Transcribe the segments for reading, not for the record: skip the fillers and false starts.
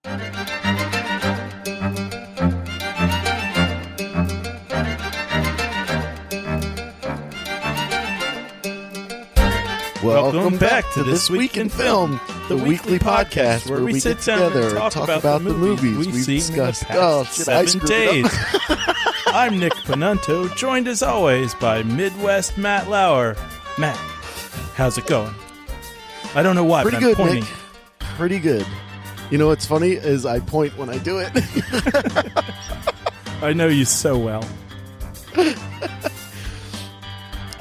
Welcome back to This Week in Film, the weekly podcast where we sit together and talk about the movies we've discussed. Oh, 7 days. I'm Nick Panunto, joined as always by Midwest Matt Lauer. Matt, how's it going? I don't know why, Pretty but I'm good, pointing. Nick. Pretty good. You know what's funny is I point when I do it. I know you so well.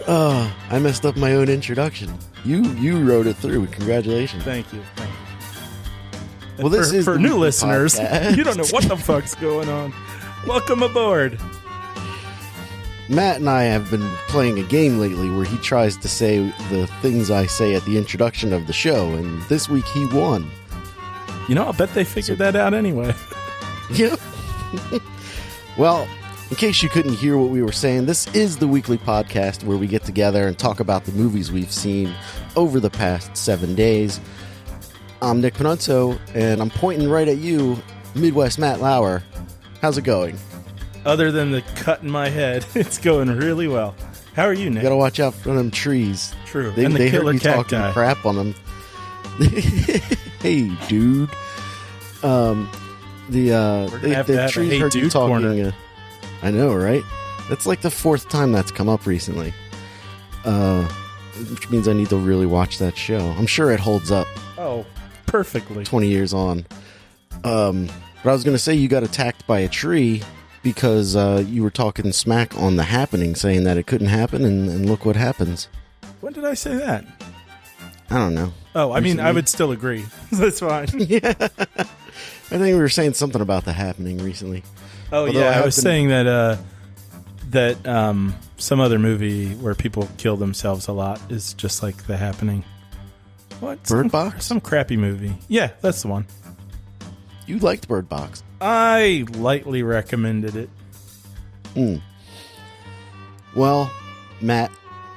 I messed up my own introduction. You wrote it through. Congratulations. Thank you. Well, this is for the new listeners. podcast. You don't know what the fuck's going on. Welcome aboard. Matt and I have been playing a game lately where he tries to say the things I say at the introduction of the show, and this week he won. You know, I'll bet they figured that out anyway. Yep. Well, in case you couldn't hear what we were saying, this is the weekly podcast where we get together and talk about the movies we've seen over the past 7 days. I'm Nick Panunto, and I'm pointing right at you, Midwest Matt Lauer. How's it going? Other than the cut in my head, it's going really well. How are you, Nick? You gotta watch out for them trees. True. They and the killer heard you cacti. talking crap on them. Hey, dude. The trees Hey heard you Dude talking. corner. I know, right? That's like the 4th time that's come up recently. Which means I need to really watch that show. I'm sure it holds up Oh, perfectly. 20 years on. But I was going to say you got attacked by a tree because you were talking smack on The Happening, saying that it couldn't happen, and look what happens. When did I say that? I don't know. Oh, I mean, I would still agree. That's fine. Yeah. I think we were saying something about The Happening recently. Oh, Although yeah. I was saying that some other movie where people kill themselves a lot is just like The Happening. What? Bird Box? Some crappy movie. Yeah, that's the one. You liked Bird Box. I lightly recommended it. Well, Matt,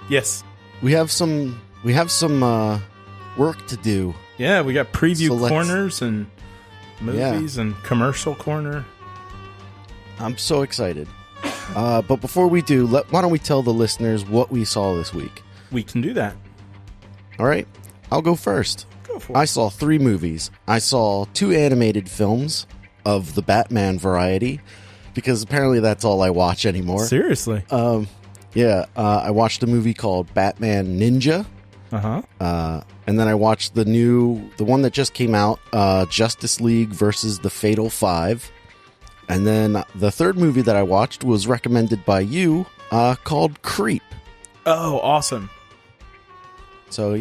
Yes. we have some work to do. Yeah, we got preview So let's- corners and movies and commercial corner. I'm so excited. But before we do, why don't we tell the listeners what we saw this week? We can do that. All right, I'll go first. Go for I it. saw 3 movies. I saw 2 animated films of the Batman variety, because apparently that's all I watch anymore. Seriously. I watched a movie called Batman Ninja. And then I watched the one that just came out, Justice League versus the Fatal Five. And then the 3rd movie that I watched was recommended by you, called Creep. Oh, awesome. So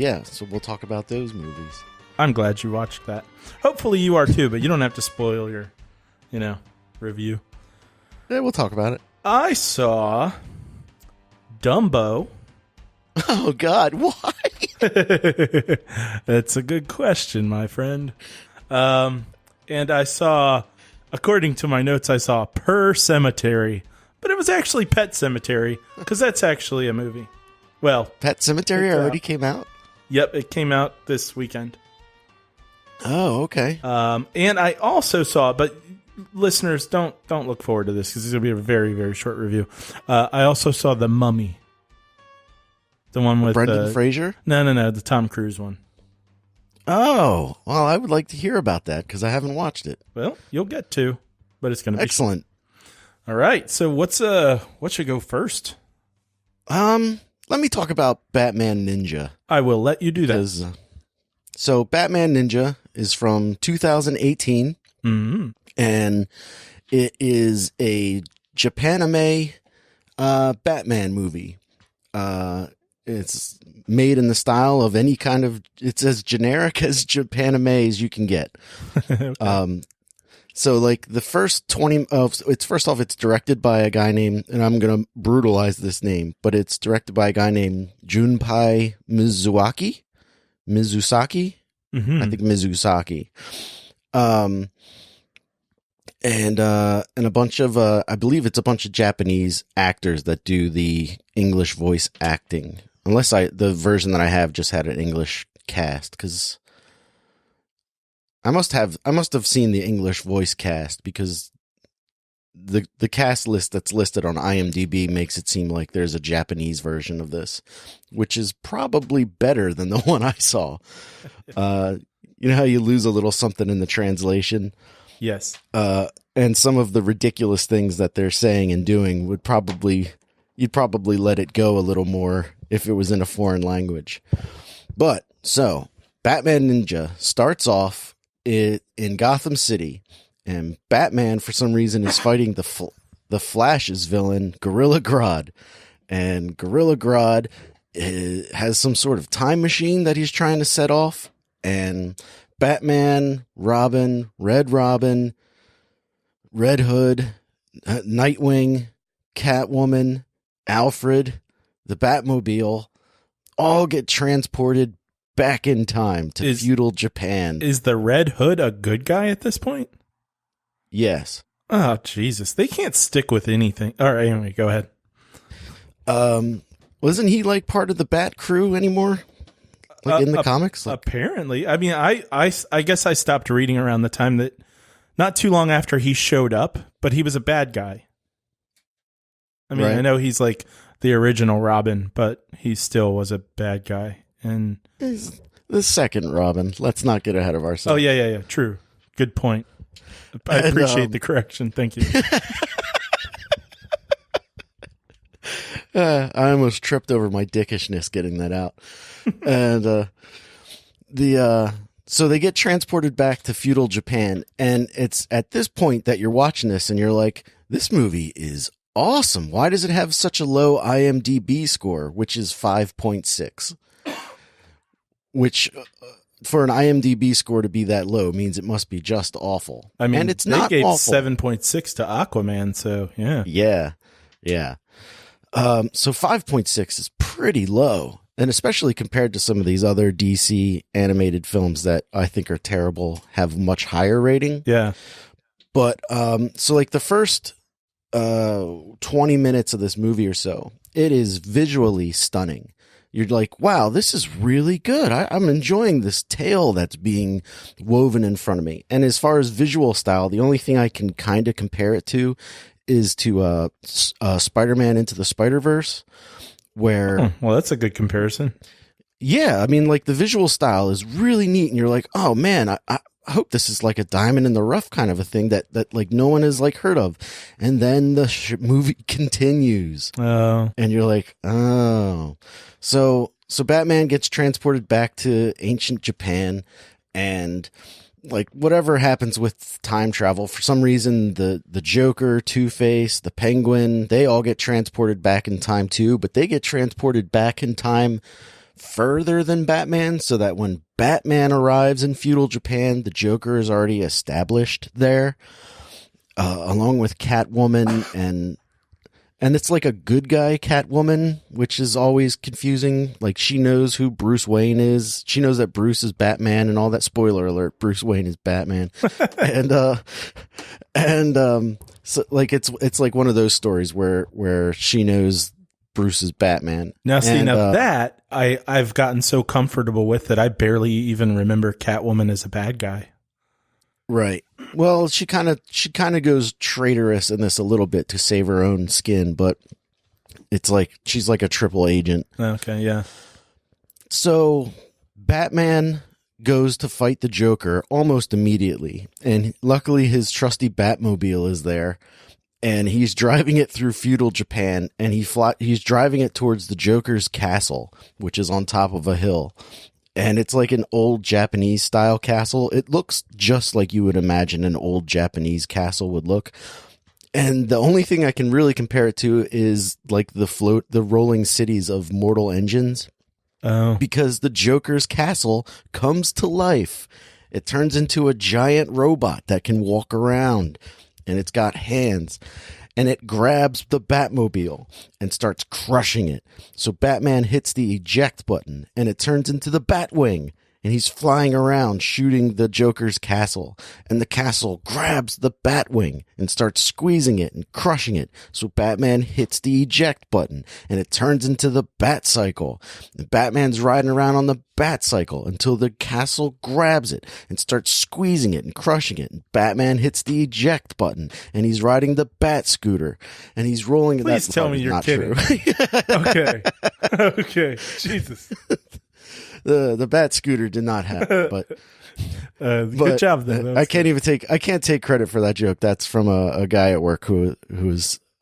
we'll talk about those movies. I'm glad you watched that. Hopefully you are too, but you don't have to spoil your, review. Yeah, we'll talk about it. I saw Dumbo. Oh, God, why? That's a good question, my friend. And I saw, according to my notes, I saw Per Sematary. But it was actually Pet Sematary, because that's actually a movie. Well, Pet Sematary It's already out. came out? Yep, it came out this weekend. Oh, okay. And I also saw, but listeners, don't look forward to this because this will be a very, very short review. I also saw The Mummy. The one with Brendan Fraser? No, the Tom Cruise one. Oh, well, I would like to hear about that because I haven't watched it. Well, you'll get to, but it's going to be Excellent. All right. So what should go first? Let me talk about Batman Ninja. I will let you do that. So Batman Ninja is from 2018, and it is a Japanime Batman movie. It's made in the style of any kind of. It's as generic as Japanime as you can get. Okay. So like the first 20 of it's first off, it's directed by a guy named, and I'm going to brutalize this name, but it's directed by a guy named Junpei Mizusaki. I think Mizusaki. And a bunch of, I believe it's a bunch of Japanese actors that do the English voice acting. Unless the version that I have just had an English cast, because I must have seen the English voice cast, because the cast list that's listed on IMDb makes it seem like there's a Japanese version of this, which is probably better than the one I saw. You know how you lose a little something in the translation? Yes. And some of the ridiculous things that they're saying and doing you'd probably let it go a little more if it was in a foreign language. But so Batman Ninja starts off in Gotham City, and Batman for some reason is fighting the Flash's villain, Gorilla Grodd. And Gorilla Grodd has some sort of time machine that he's trying to set off. And Batman, Robin, Red Hood, Nightwing, Catwoman, Alfred, the Batmobile all get transported back in time to feudal Japan. Is the Red Hood a good guy at this point? Yes. Oh, Jesus. They can't stick with anything. All right, anyway, go ahead. Wasn't he like part of the Bat Crew anymore? Like in the comics? Apparently. I mean, I guess I stopped reading around the time that, not too long after he showed up, but he was a bad guy. I mean, right. I know he's like the original Robin, but he still was a bad guy. And he's the second Robin. Let's not get ahead of ourselves. Oh, yeah. True. Good point. I appreciate the correction. Thank you. I almost tripped over my dickishness getting that out. And so they get transported back to feudal Japan, and it's at this point that you're watching this and you're like, this movie is awesome. Why does it have such a low IMDb score, which is 5.6? Which for an IMDb score to be that low means it must be just awful. I mean, and it's they not gave awful. 7.6 to Aquaman, so yeah. Yeah. So 5.6 is pretty low, and especially compared to some of these other DC animated films that I think are terrible, have much higher rating. Yeah. But so like the first 20 minutes of this movie or so, it is visually stunning. You're like, wow, this is really good. I'm enjoying this tale that's being woven in front of me. And as far as visual style, the only thing I can kind of compare it to is to Spider-Man Into the Spider-Verse, where... well, that's a good comparison. Yeah, I mean, like, the visual style is really neat, and you're like, oh, man, I hope this is like a diamond in the rough kind of a thing that like, no one has, like, heard of. And then the movie continues. Oh. And you're like, oh. So Batman gets transported back to ancient Japan, and... like whatever happens with time travel, for some reason, the Joker, Two-Face, the Penguin, they all get transported back in time too, but they get transported back in time further than Batman, so that when Batman arrives in feudal Japan, the Joker is already established there, along with Catwoman, and it's like a good guy Catwoman, which is always confusing. Like, she knows who Bruce Wayne is. She knows that Bruce is Batman and all that. Spoiler alert, Bruce Wayne is Batman. So like it's like one of those stories where she knows Bruce is Batman. Now, see, that I've gotten so comfortable with that I barely even remember Catwoman as a bad guy. Right. Well, she kind of goes traitorous in this a little bit to save her own skin, but it's like she's like a triple agent. Okay, yeah. So Batman goes to fight the Joker almost immediately, and luckily his trusty Batmobile is there, and he's driving it through feudal Japan, and he's driving it towards the Joker's castle, which is on top of a hill. And it's like an old Japanese style castle. It looks just like you would imagine an old Japanese castle would look. And the only thing I can really compare it to is like the rolling cities of Mortal Engines. Oh. Because the Joker's castle comes to life. It turns into a giant robot that can walk around, and it's got hands. And it grabs the Batmobile and starts crushing it. So Batman hits the eject button, and it turns into the Batwing, and he's flying around shooting the Joker's castle, and the castle grabs the Batwing and starts squeezing it and crushing it. So Batman hits the eject button and it turns into the Bat Cycle. And Batman's riding around on the Bat Cycle until the castle grabs it and starts squeezing it and crushing it. And Batman hits the eject button and he's riding the Bat Scooter and he's rolling. Please tell me you're kidding. Okay. Okay. Jesus. The Bat Scooter did not happen, but good job though. I can't take credit for that joke. That's from a guy at work who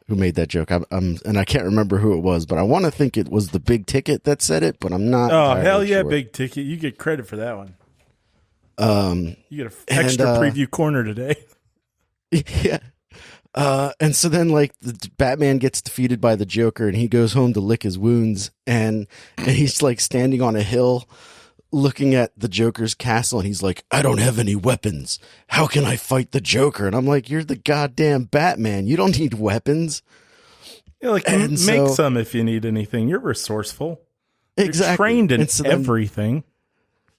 made that joke. And I can't remember who it was, but I want to think it was the Big Ticket that said it, but I'm not. Oh, hell yeah, sure. Big Ticket. You get credit for that one. You get an extra preview corner today. Yeah. And so then the Batman gets defeated by the Joker and he goes home to lick his wounds and he's like standing on a hill looking at the Joker's castle and he's like, I don't have any weapons. How can I fight the Joker? And I'm like, you're the goddamn Batman. You don't need weapons. Yeah, make some if you need anything. You're resourceful. Exactly. You're trained in everything.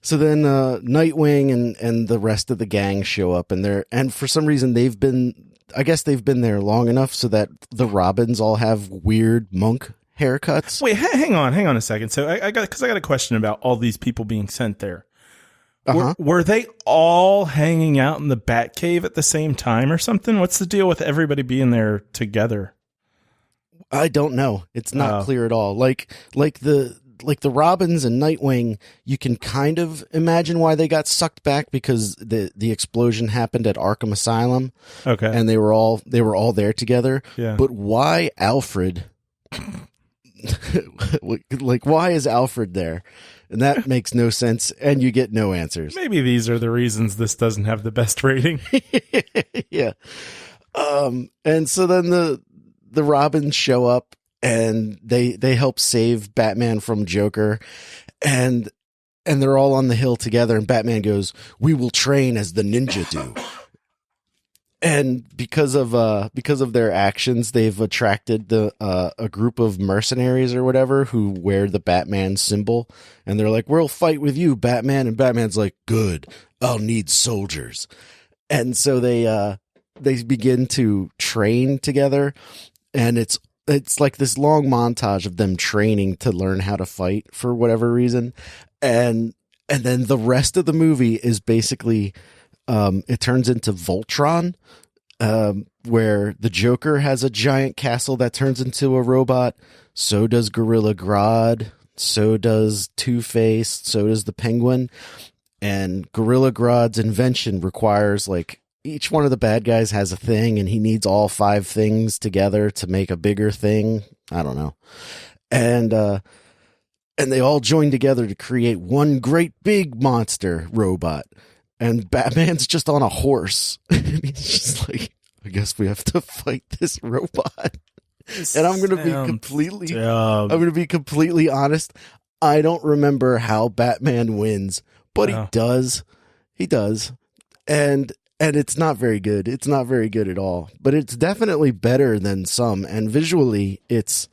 So then Nightwing and the rest of the gang show up and for some reason they've been there long enough so that the Robins all have weird monk haircuts. Wait, hang on a second. So I got a question about all these people being sent there. Uh-huh. Were they all hanging out in the Batcave at the same time or something? What's the deal with everybody being there together? I don't know. It's not clear at all. Like the Robins and Nightwing, you can kind of imagine why they got sucked back because the explosion happened at Arkham Asylum. Okay. And they were all there together. Yeah. But why Alfred? Why is Alfred there? And that makes no sense, and you get no answers. Maybe these are the reasons this doesn't have the best rating. Yeah. And so then the Robins show up and they help save Batman from Joker, and they're all on the hill together, and Batman goes, "We will train as the ninja do." And because of their actions, they've attracted a group of mercenaries or whatever who wear the Batman symbol, and they're like, "We'll fight with you, Batman." And Batman's like, "Good, I'll need soldiers." And so they begin to train together, and it's like this long montage of them training to learn how to fight for whatever reason, and then the rest of the movie is basically. It turns into Voltron, where the Joker has a giant castle that turns into a robot. So does Gorilla Grodd. So does Two-Face. So does the Penguin. And Gorilla Grodd's invention requires each one of the bad guys has a thing, and he needs all 5 things together to make a bigger thing. I don't know. And they all join together to create one great big monster robot. And Batman's just on a horse. And he's just like, I guess we have to fight this robot. And I'm going to be completely honest. I don't remember how Batman wins, but he does. He does. And it's not very good. It's not very good at all, but it's definitely better than some. And visually it's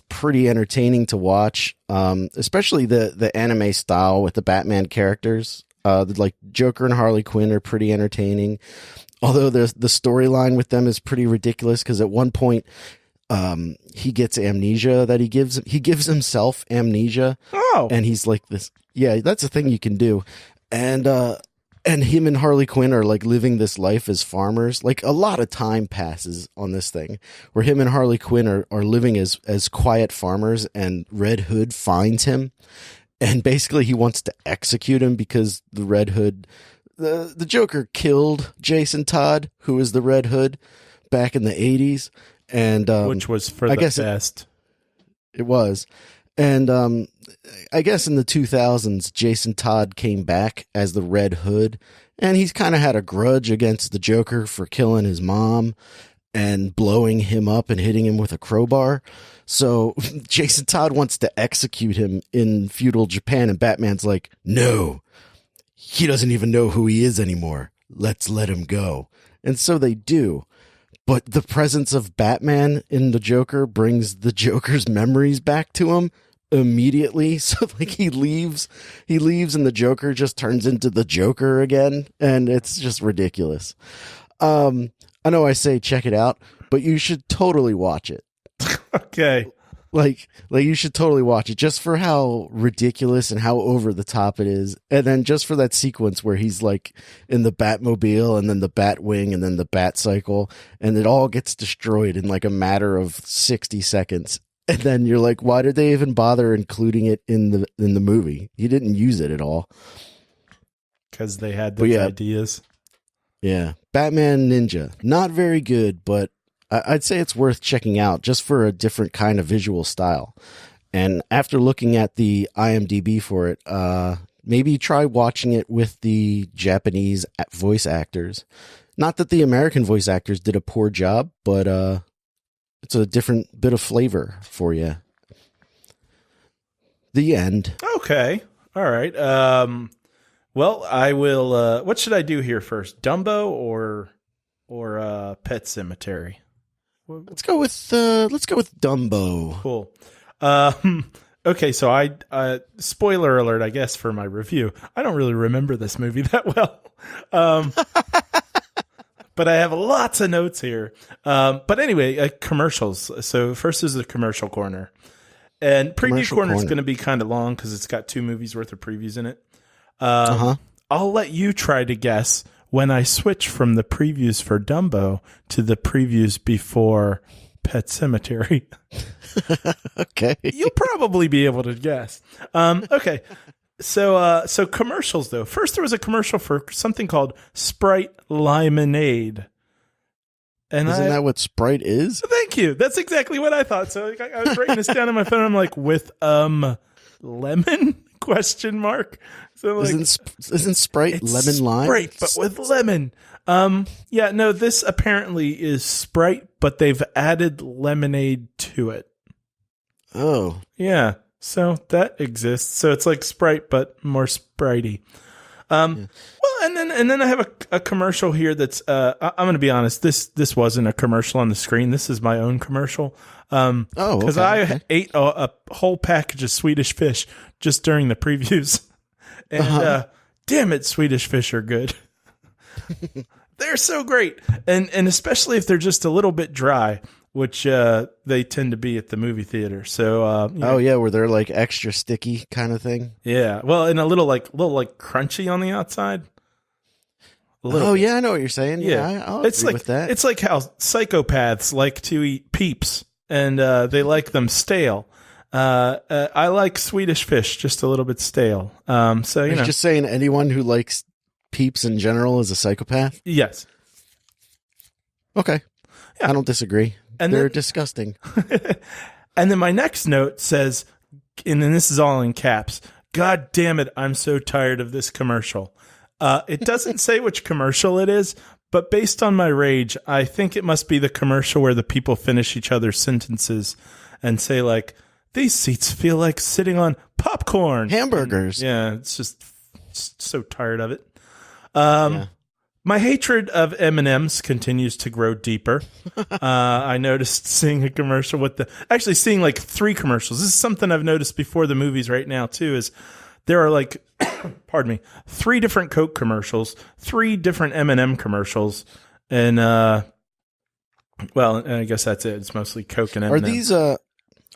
pretty entertaining to watch. Especially the anime style with the Batman characters. Joker and Harley Quinn are pretty entertaining, although the storyline with them is pretty ridiculous because at one point he gets amnesia that he gives himself amnesia. And he's like this. Yeah, that's a thing you can do. And him and Harley Quinn are living this life as farmers. A lot of time passes on this thing where him and Harley Quinn are living as quiet farmers, and Red Hood finds him. And basically he wants to execute him because the Red Hood, the Joker killed Jason Todd, who was the Red Hood back in the 80s. And, which was for the best. It was. And, I guess in the 2000s, Jason Todd came back as the Red Hood, and he's kind of had a grudge against the Joker for killing his mom and blowing him up and hitting him with a crowbar. So Jason Todd wants to execute him in feudal Japan, and Batman's like, no, he doesn't even know who he is anymore. Let's let him go. And so they do. But the presence of Batman in the Joker brings the Joker's memories back to him. immediately. So like he leaves and the Joker just turns into the Joker again. And it's just ridiculous. I know I say check it out, but you should totally watch it. Okay. Like you should totally watch it just for how ridiculous and how over the top it is. And then just for that sequence where he's like in the Batmobile and then the Batwing and then the Bat Cycle, and it all gets destroyed in like a matter of 60 seconds. And then you're like, why did they even bother including it in the movie? You didn't use it at all. Because they had those ideas. Yeah. Batman Ninja. Not very good, but I'd say it's worth checking out just for a different kind of visual style. And after looking at the IMDb for it, maybe try watching it with the Japanese voice actors. Not that the American voice actors did a poor job, but it's a different bit of flavor for you. The end. Okay. All right. Well, I will. What should I do here first? Dumbo or Pet Sematary? Let's go with Dumbo. Cool. Okay, so I spoiler alert, I guess, for my review. I don't really remember this movie that well. But I have lots of notes here. But anyway, commercials. So first is the commercial corner. And preview corner is going to be kind of long because it's got 2 movies worth of previews in it. I'll let you try to guess when I switch from the previews for Dumbo to the previews before Pet Sematary. Okay. You'll probably be able to guess. Okay. So commercials though. First there was a commercial for something called Sprite Limonade. And Isn't that what Sprite is? Thank you. That's exactly what I thought. So I was writing this down on my phone. I'm like, with lemon? Question mark. So like, isn't Sprite lemon lime? Sprite, but with lemon. Yeah, no, this apparently is Sprite, but they've added lemonade to it. Oh. Yeah. So that exists. So it's like Sprite, but more Spritey. Well, and then I have a commercial here that's I'm going to be honest. This wasn't a commercial on the screen. This is my own commercial. Because I ate a whole package of Swedish fish just during the previews, and damn it, Swedish fish are good. They're so great, and especially if they're just a little bit dry, which they tend to be at the movie theater. So where they're like extra sticky kind of thing. Yeah, well, and a little crunchy on the outside. Yeah, I know what you're saying. Yeah, I'll agree with that. It's like how psychopaths like to eat Peeps, and they like them stale. I like Swedish fish just a little bit stale. So you know, just saying anyone who likes Peeps in general is a psychopath. Yes. Okay. Yeah. I don't disagree. And they're disgusting. And then my next note says, and then this is all in caps, God damn it, I'm so tired of this commercial. It doesn't say which commercial it is, but based on my rage, I think it must be the commercial where the people finish each other's sentences and say like, these seats feel like sitting on popcorn. Hamburgers. Yeah, it's just so tired of it. My hatred of M&Ms continues to grow deeper. I noticed seeing a commercial seeing like 3 commercials. This is something I've noticed before the movies right now too, is there are like, pardon me, 3 different Coke commercials, 3 different M&M commercials, and I guess that's it. It's mostly Coke and M&M.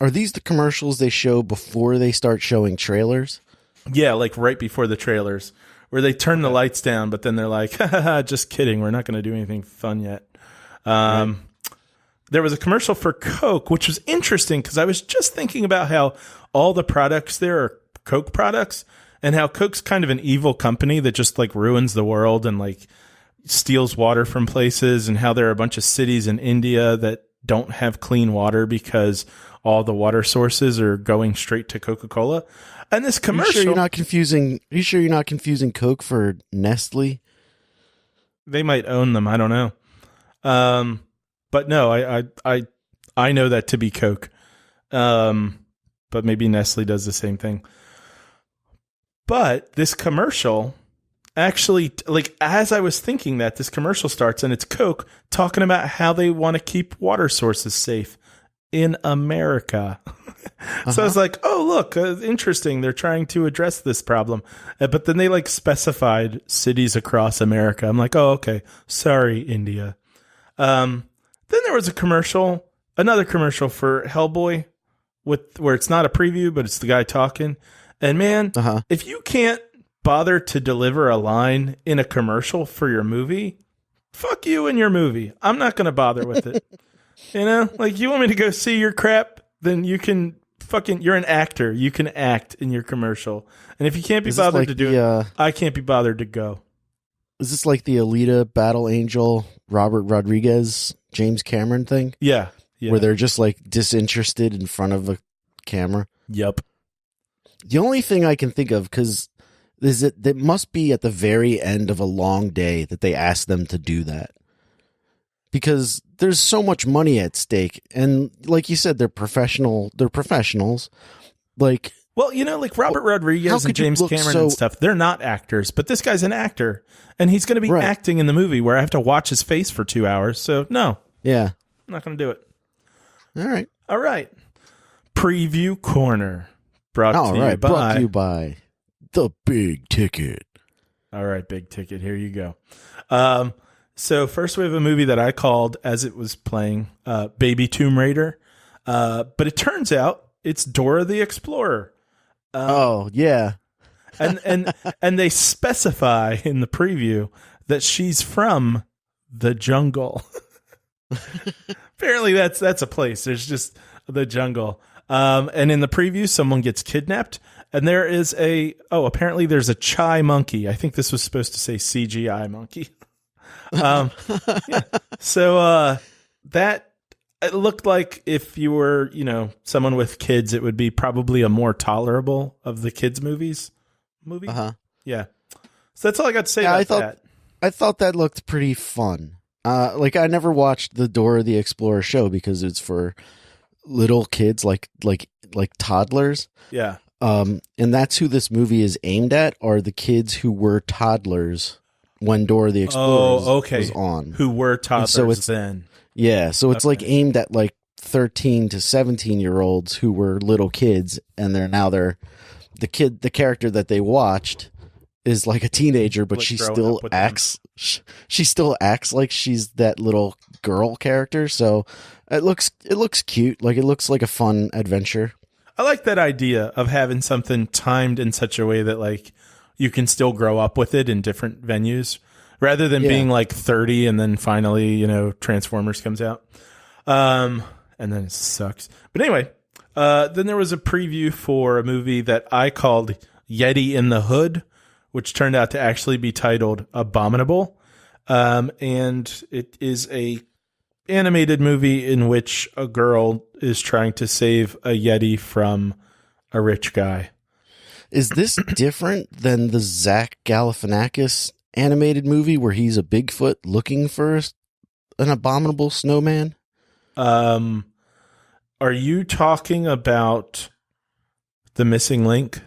Are these the commercials they show before they start showing trailers? Yeah, like right before the trailers, where they turn the lights down, but then they're like, just kidding, we're not going to do anything fun yet. Right. There was a commercial for Coke, which was interesting because I was just thinking about how all the products there are Coke products, and how Coke's kind of an evil company that just like ruins the world and like steals water from places, and how there are a bunch of cities in India that don't have clean water because all the water sources are going straight to Coca-Cola. And this commercial, Are you sure you're not confusing Coke for Nestle? They might own them, I don't know. But no, I know that to be Coke. But maybe Nestle does the same thing. But this commercial actually, like, as I was thinking that, this commercial starts and it's Coke talking about how they want to keep water sources safe in America. So I was like, oh, look, interesting. They're trying to address this problem. But then they like specified cities across America. I'm like, oh, okay. Sorry, India. Then there was another commercial for Hellboy where it's not a preview, but it's the guy talking. And man, if you can't bother to deliver a line in a commercial for your movie, fuck you and your movie. I'm not going to bother with it. Like you want me to go see your crap, then you can you're an actor. You can act in your commercial. And if you can't be bothered to do it, I can't be bothered to go. Is this like the Alita Battle Angel, Robert Rodriguez, James Cameron thing? Yeah. Where they're just like disinterested in front of a camera? Yep. The only thing I can think of, because it must be at the very end of a long day that they asked them to do that. Because there's so much money at stake. And like you said, they're professionals. Like, well, like Robert Rodriguez and James Cameron and stuff, they're not actors, but this guy's an actor. And he's going to be acting in the movie where I have to watch his face for 2 hours. So, no. Yeah. I'm not going to do it. All right. Preview Corner. Brought to you by The Big Ticket. All right, Big Ticket. Here you go. So first we have a movie that I called as it was playing, Baby Tomb Raider. But it turns out it's Dora the Explorer. Oh, yeah. and they specify in the preview that she's from the jungle. Apparently that's a place. There's just the jungle. And in the preview, someone gets kidnapped, and there is apparently there's a chai monkey. I think this was supposed to say CGI monkey. Yeah. So that it looked like if you were, someone with kids, it would be probably a more tolerable of the kids' movie. Yeah. So that's all I got to say about that. I thought that looked pretty fun. Like I never watched the Dora the Explorer show because it's for little kids, like toddlers. Yeah. And that's who this movie is aimed at, are the kids who were toddlers when Dora the Explorer was on. Who were toddlers then. Yeah, so it's like aimed at like 13 to 17-year-olds who were little kids, and the character that they watched is like a teenager, but she still acts like she's that little girl character. So it looks cute. Like it looks like a fun adventure. I like that idea of having something timed in such a way that like you can still grow up with it in different venues rather than being like 30 and then finally, Transformers comes out. And then it sucks. But anyway, then there was a preview for a movie that I called Yeti in the Hood, which turned out to actually be titled Abominable. And it is a animated movie in which a girl is trying to save a Yeti from a rich guy. Is this different than the Zach Galifianakis animated movie where he's a Bigfoot looking for an abominable snowman? Are you talking about The Missing Link?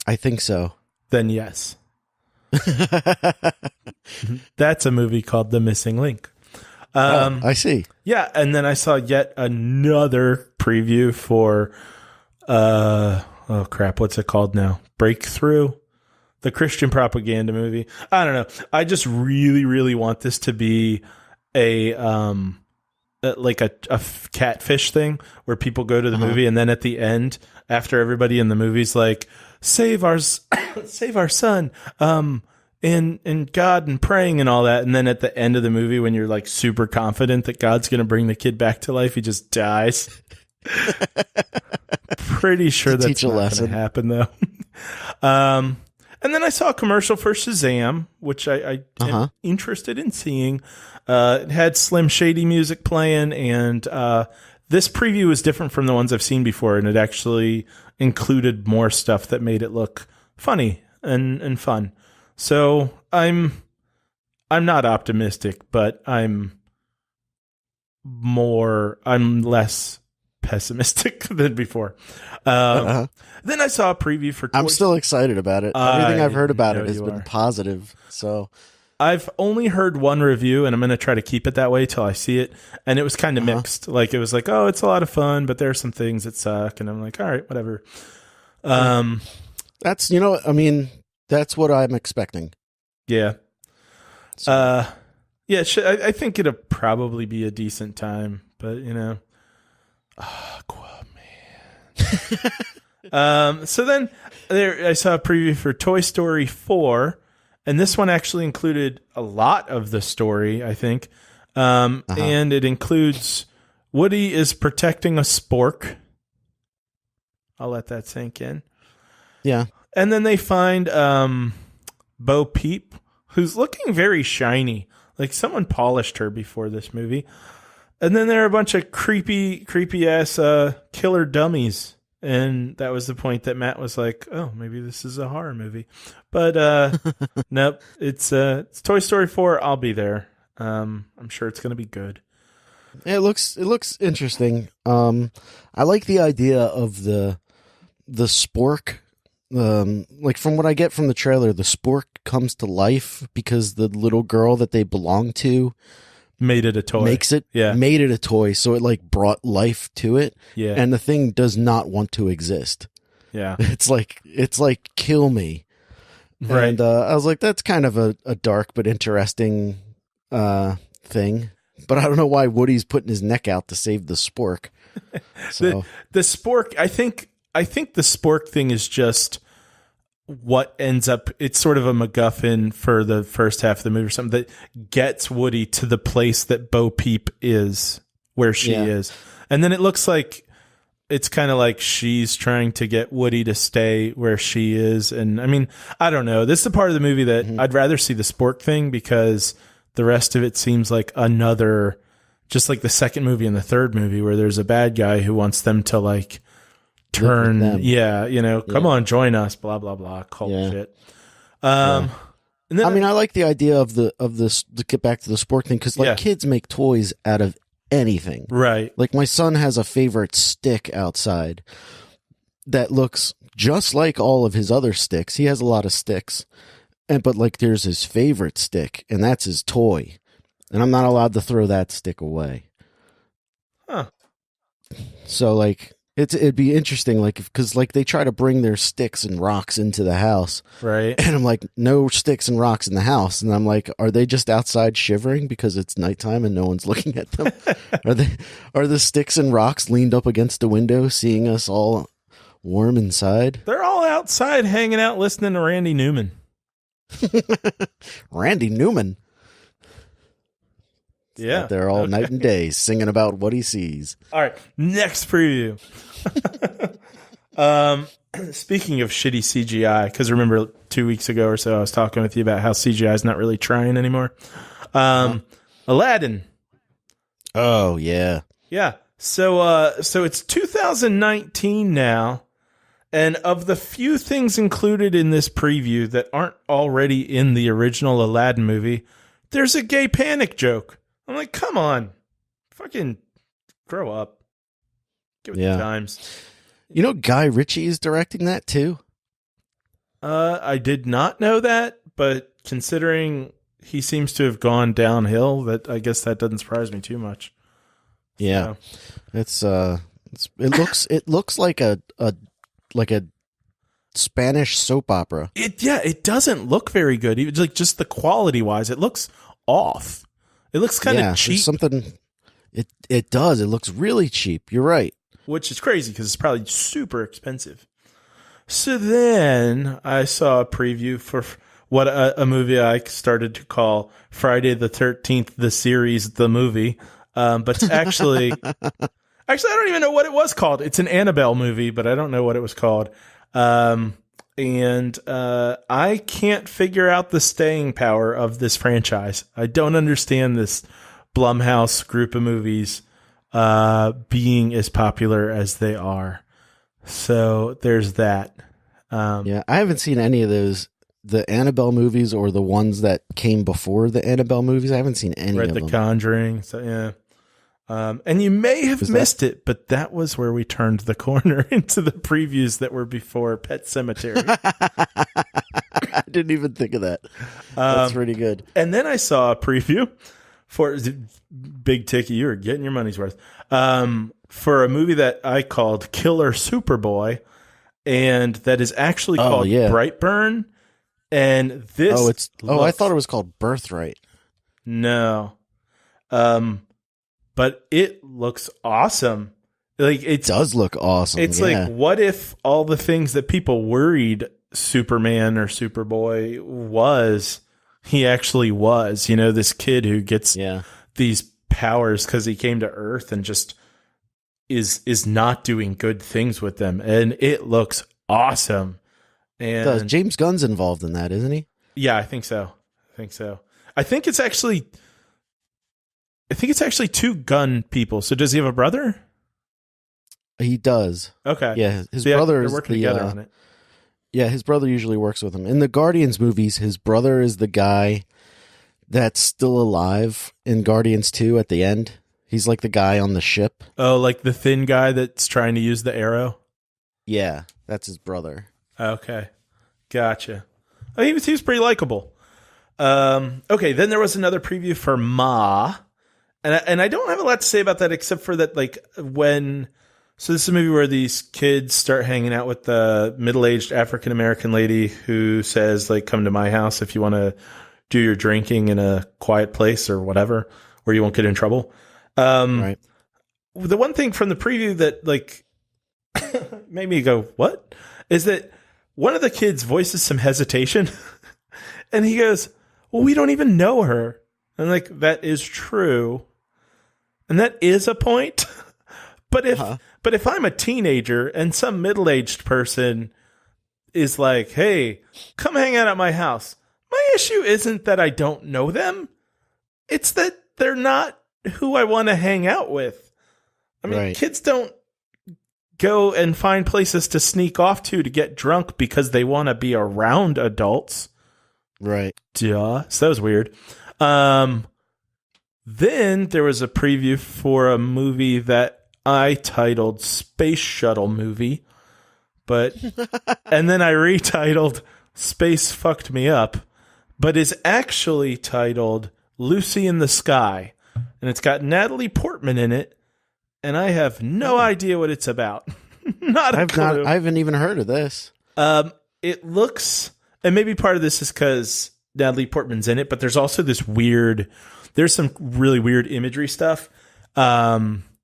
I think so. Then yes. That's a movie called The Missing Link. I see. Yeah, and then I saw yet another preview for what's it called now? Breakthrough, the Christian propaganda movie. I don't know. I just really, really want this to be a catfish thing where people go to the movie and then at the end, after everybody in the movie's like, save our son, and God and praying and all that, and then at the end of the movie when you're like super confident that God's going to bring the kid back to life, he just dies. Pretty sure that's not going to happen though. And then I saw a commercial for Shazam, which I am interested in seeing. It had Slim Shady music playing, and this preview is different from the ones I've seen before, and it actually included more stuff that made it look funny and fun. So I'm not optimistic, but I'm less pessimistic than before. Then I saw a preview for I'm still excited about it. Everything I've heard about it has been positive. So I've only heard one review, and I'm going to try to keep it that way till I see it. And it was kind of mixed. Like, it was like, oh, it's a lot of fun, but there are some things that suck. And I'm like, all right, whatever. That's, that's what I'm expecting. Yeah. So. Yeah, I think it'll probably be a decent time, but, Aquaman. So then I saw a preview for Toy Story 4. And this one actually included a lot of the story, I think. And it includes Woody is protecting a spork. I'll let that sink in. Yeah. And then they find Bo Peep, who's looking very shiny. Like someone polished her before this movie. And then there are a bunch of creepy-ass killer dummies. And that was the point that Matt was like, oh, maybe this is a horror movie. But nope, it's Toy Story 4. I'll be there. I'm sure it's going to be good. It looks interesting. I like the idea of the spork. Like from what I get from the trailer, the spork comes to life because the little girl that they belong to made it a toy. Made it a toy, so it like brought life to it. Yeah. And the thing does not want to exist. Yeah. It's like kill me. Right. And I was like, that's kind of a dark but interesting thing. But I don't know why Woody's putting his neck out to save the spork. So the spork, I think the spork thing is just what ends up, it's sort of a MacGuffin for the first half of the movie or something that gets Woody to the place that Bo Peep is, where she is. And then it looks like it's kind of like she's trying to get Woody to stay where she is. And I mean, I don't know. This is the part of the movie that I'd rather see the spork thing because the rest of it seems like another, just like the second movie and the third movie where there's a bad guy who wants them to like turn, come on, join us, blah blah blah, cult shit. And then I like the idea of this to get back to the sport thing because kids make toys out of anything, right? Like my son has a favorite stick outside that looks just like all of his other sticks. He has a lot of sticks, but like there's his favorite stick, and that's his toy, and I'm not allowed to throw that stick away. Huh? So like. It'd be interesting, like, because like they try to bring their sticks and rocks into the house, right? And I'm like, no sticks and rocks in the house, and I'm like, are they just outside shivering because it's nighttime and no one's looking at them? Are the sticks and rocks leaned up against the window, seeing us all warm inside? They're all outside, hanging out, listening to Randy Newman. Randy Newman. Yeah, they're all night and day singing about what he sees. All right, next preview. Speaking of shitty CGI, because remember 2 weeks ago or so I was talking with you about how CGI is not really trying anymore. Aladdin. Oh yeah. So it's 2019 now, and of the few things included in this preview that aren't already in the original Aladdin movie, there's a gay panic joke. I'm like, come on, fucking grow up. Give it the times. Guy Ritchie is directing that too. I did not know that, but considering he seems to have gone downhill, that I guess that doesn't surprise me too much. Yeah, so. It looks like a Spanish soap opera. It doesn't look very good. Even like just the quality wise, it looks off. It looks kind of cheap. It does. It looks really cheap. You're right. Which is crazy because it's probably super expensive. So then I saw a preview for what a movie I started to call Friday the 13th, the series, the movie. But actually, I don't even know what it was called. It's an Annabelle movie, but I don't know what it was called. And I can't figure out the staying power of this franchise. I don't understand this Blumhouse group of movies being as popular as they are. So there's that. I haven't seen any of those, the Annabelle movies or the ones that came before the Annabelle movies. I haven't seen any of them. The Conjuring. So yeah. And you may have missed it, but that was where we turned the corner into the previews that were before Pet Sematary. I didn't even think of that. That's pretty good. And then I saw a preview for Big Ticky. You were getting your money's worth for a movie that I called Killer Superboy, and that is actually called Brightburn. And this, I thought it was called Birthright. No, but it looks awesome. Like it does look awesome. It's like, what if all the things that people worried Superman or Superboy was, he actually was, you know, this kid who gets these powers because he came to Earth and just is not doing good things with them. And it looks awesome. And James Gunn's involved in that, isn't he? Yeah, I think so. I think it's actually two Gunn people. So does he have a brother? He does. Okay. Yeah, his brother is working together on it. Yeah, his brother usually works with him. In the Guardians movies, his brother is the guy that's still alive in Guardians 2 at the end. He's like the guy on the ship. Oh, like the thin guy that's trying to use the arrow? Yeah, that's his brother. Okay. Gotcha. Oh, he was pretty likable. Okay, then there was another preview for Ma. And I don't have a lot to say about that except for that, like, so this is a movie where these kids start hanging out with the middle-aged African-American lady who says, like, come to my house if you want to do your drinking in a quiet place or whatever, where you won't get in trouble. Right. The one thing from the preview that, like, made me go, what? Is that one of the kids voices some hesitation. And he goes, well, we don't even know her. And, like, that is true. And that is a point. But if I'm a teenager and some middle-aged person is like, hey, come hang out at my house, my issue isn't that I don't know them. It's that they're not who I want to hang out with. I mean, kids don't go and find places to sneak off to get drunk because they want to be around adults. Right. Duh. So that was weird. Then there was a preview for a movie that I titled Space Shuttle Movie, and then I retitled Space Fucked Me Up, but is actually titled Lucy in the Sky, and it's got Natalie Portman in it, and I have no idea what it's about. Not a clue. I haven't even heard of this. It looks, and maybe part of this is because Natalie Portman's in it, but there's also there's some really weird imagery stuff.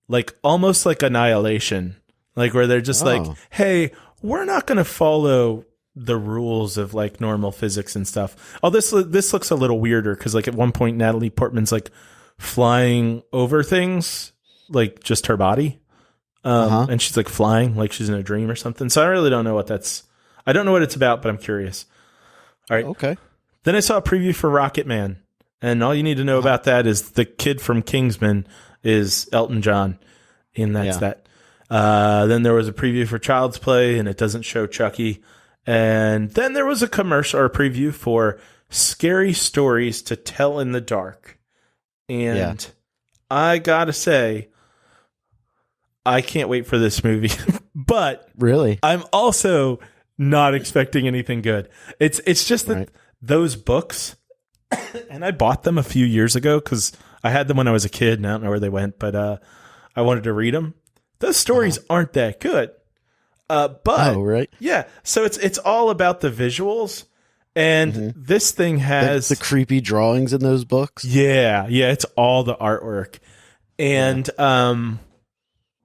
Like almost like Annihilation, like where they're just like, hey, we're not going to follow the rules of like normal physics and stuff. Oh, this looks a little weirder because like at one point Natalie Portman's like flying over things, like just her body, and she's like flying like she's in a dream or something. So I really don't know I don't know what it's about, but I'm curious. All right. Okay. Then I saw a preview for Rocket Man, and all you need to know about that is the kid from Kingsman is Elton John, and that's that. Then there was a preview for Child's Play, and it doesn't show Chucky. And then there was a commercial or a preview for Scary Stories to Tell in the Dark. And I gotta say, I can't wait for this movie. But really, I'm also not expecting anything good. It's just that those books, and I bought them a few years ago because I had them when I was a kid, and I don't know where they went, but I wanted to read them. Those stories aren't that good. But yeah, so it's all about the visuals, and this thing has the creepy drawings in those books. Yeah, it's all the artwork, and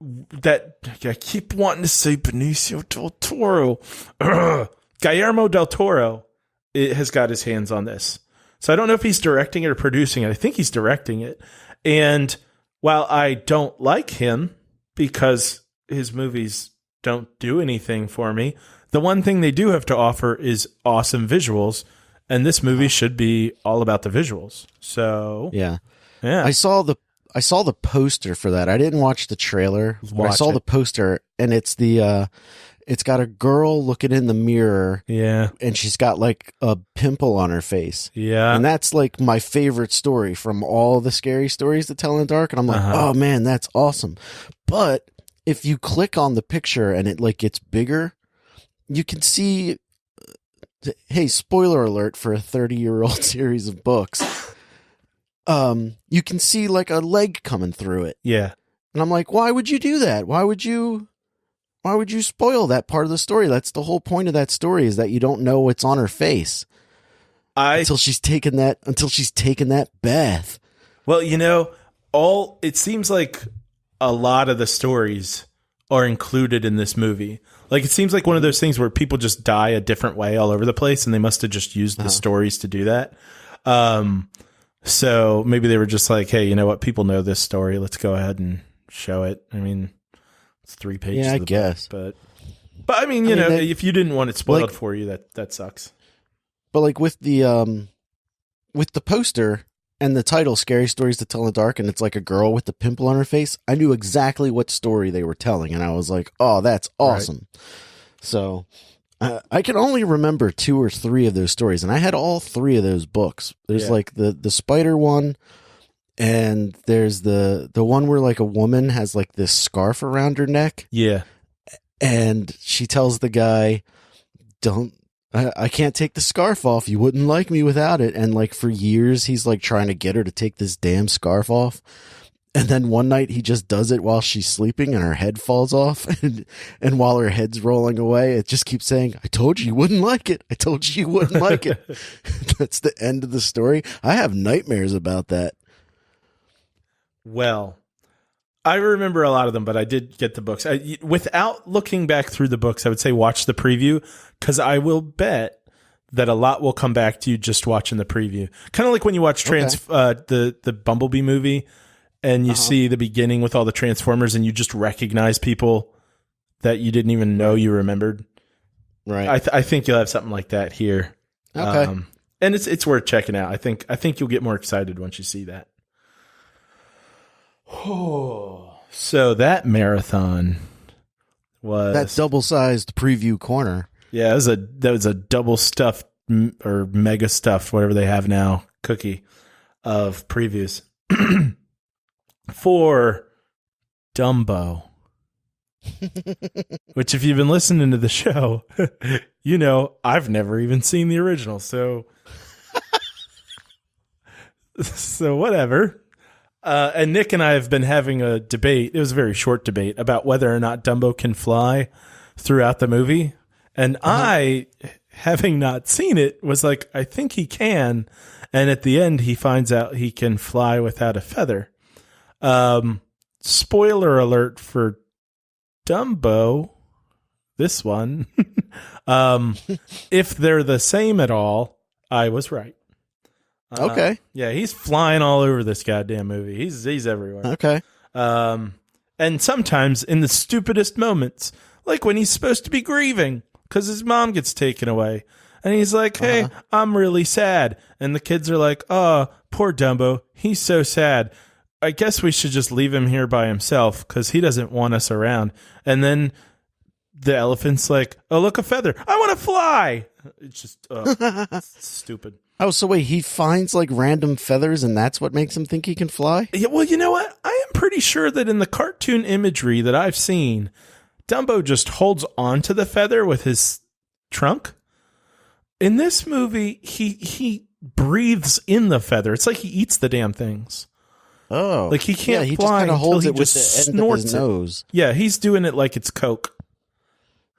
that I keep wanting to say Benicio del Toro, Guillermo del Toro, has got his hands on this. So I don't know if he's directing it or producing it. I think he's directing it. And while I don't like him because his movies don't do anything for me, the one thing they do have to offer is awesome visuals. And this movie should be all about the visuals. So yeah. I saw the poster for that. I didn't watch the trailer. I saw the poster, and it's got a girl looking in the mirror. Yeah. And she's got like a pimple on her face. Yeah. And that's like my favorite story from all the scary stories to tell in the dark. And I'm like, oh man, that's awesome. But if you click on the picture and it like gets bigger, you can see hey, spoiler alert for a 30-year-old series of books. You can see like a leg coming through it. Yeah. And I'm like, why would you do that? Why would you spoil that part of the story? That's the whole point of that story, is that you don't know what's on her face until she's taken that bath. Well, it seems like a lot of the stories are included in this movie. Like, it seems like one of those things where people just die a different way all over the place, and they must have just used the stories to do that. So maybe they were just like, hey, you know what? People know this story. Let's go ahead and show it. I mean, it's 3 pages. Yeah, I of the guess. Book, but I mean, if you didn't want it spoiled for you, that sucks. But like with the poster and the title, Scary Stories to Tell in the Dark, and it's like a girl with the pimple on her face, I knew exactly what story they were telling, and I was like, oh, that's awesome. Right. So I can only remember 2 or 3 of those stories, and I had all 3 of those books. There's like the spider one, and there's the one where like a woman has like this scarf around her neck. Yeah. And she tells the guy, I can't take the scarf off. You wouldn't like me without it. And like for years, he's like trying to get her to take this damn scarf off. And then one night he just does it while she's sleeping and her head falls off. And while her head's rolling away, it just keeps saying, I told you wouldn't like it. I told you wouldn't like it. That's the end of the story. I have nightmares about that. Well, I remember a lot of them, but I did get the books. Without looking back through the books, I would say watch the preview, because I will bet that a lot will come back to you just watching the preview. Kind of like when you watch the Bumblebee movie, and you see the beginning with all the Transformers, and you just recognize people that you didn't even know you remembered. Right. I think you'll have something like that here. Okay. And it's worth checking out. I think you'll get more excited once you see that. Oh, so that marathon was that double-sized preview corner. Yeah, that was a double stuffed or mega stuffed, whatever they have now, cookie of previews for Dumbo. Which, if you've been listening to the show, I've never even seen the original, so whatever. And Nick and I have been having a debate. It was a very short debate about whether or not Dumbo can fly throughout the movie. And I, having not seen it, was like, I think he can. And at the end, he finds out he can fly without a feather. Spoiler alert for Dumbo, this one. If they're the same at all, I was right. Okay. Yeah, he's flying all over this goddamn movie. He's everywhere. Okay. And sometimes in the stupidest moments, like when he's supposed to be grieving because his mom gets taken away. And he's like, hey, I'm really sad. And the kids are like, oh, poor Dumbo. He's so sad. I guess we should just leave him here by himself because he doesn't want us around. And then the elephant's like, oh, look, a feather. I want to fly. It's just it's stupid. Oh, so wait, he finds like random feathers and that's what makes him think he can fly? Yeah, well, you know what? I am pretty sure that in the cartoon imagery that I've seen, Dumbo just holds onto the feather with his trunk. In this movie, he breathes in the feather. It's like he eats the damn things. Oh. Like he can't he fly just until holds he it with just the end of snorts his it. nose. Yeah, he's doing it like it's Coke.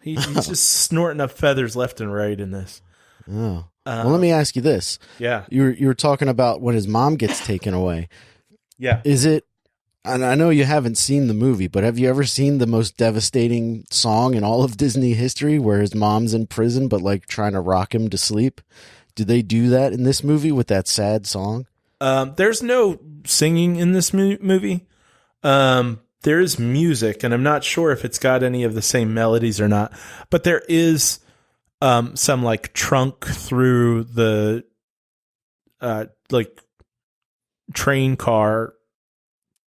He's just snorting up feathers left and right in this. Oh. Well, let me ask you this. Yeah. You were talking about when his mom gets taken away. Yeah. Is it, and I know you haven't seen the movie, but have you ever seen the most devastating song in all of Disney history where his mom's in prison but like trying to rock him to sleep? Do they do that in this movie with that sad song? There's no singing in this movie. There is music, and I'm not sure if it's got any of the same melodies or not, but there is some like trunk through the like train car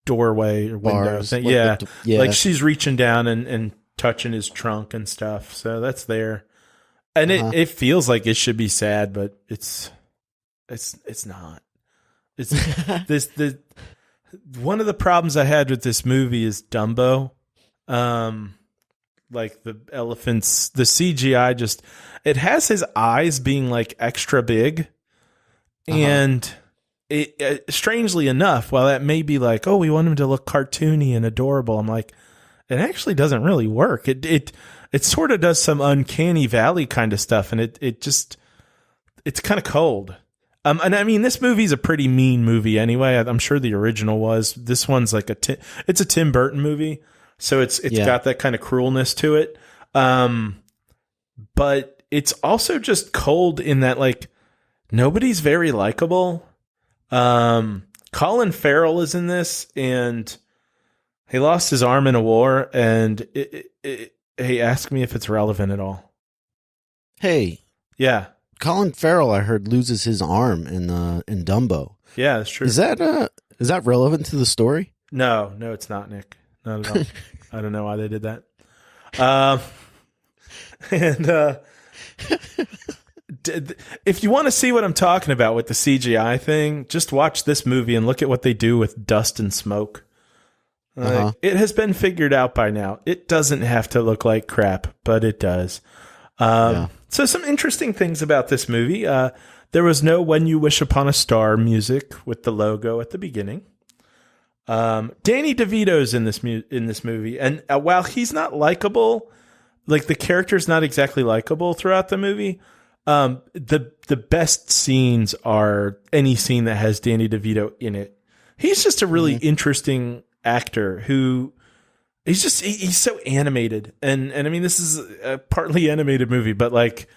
doorway or window thing. Yeah. Like she's reaching down and touching his trunk and stuff. So that's there. And it feels like it should be sad, but it's not. It's the one of the problems I had with this movie is Dumbo. like the elephants, the CGI just, it has his eyes being like extra big. And it strangely enough, while that may be like, oh, we want him to look cartoony and adorable, I'm like, it actually doesn't really work. It sort of does some uncanny valley kind of stuff, and it's kind of cold. And I mean, this movie's a pretty mean movie anyway. I'm sure the original was. This one's like it's a Tim Burton movie, so it's got that kind of cruelness to it. But it's also just cold in that like nobody's very likable. Colin Farrell is in this, and he lost his arm in a war. And hey, ask me if it's relevant at all. Hey, yeah. Colin Farrell, I heard, loses his arm in Dumbo. Yeah, that's true. Is that relevant to the story? No, it's not, Nick. Not at all. I don't know why they did that. If you want to see what I'm talking about with the CGI thing, just watch this movie and look at what they do with dust and smoke. It has been figured out by now. It doesn't have to look like crap, but it does. So some interesting things about this movie. There was no "When You Wish Upon a Star" music with the logo at the beginning. Danny DeVito's in this movie, and while he's not likable, like the character's not exactly likable throughout the movie, the best scenes are any scene that has Danny DeVito in it. He's just a really interesting actor who. He's so animated, and I mean, this is a partly animated movie, but like,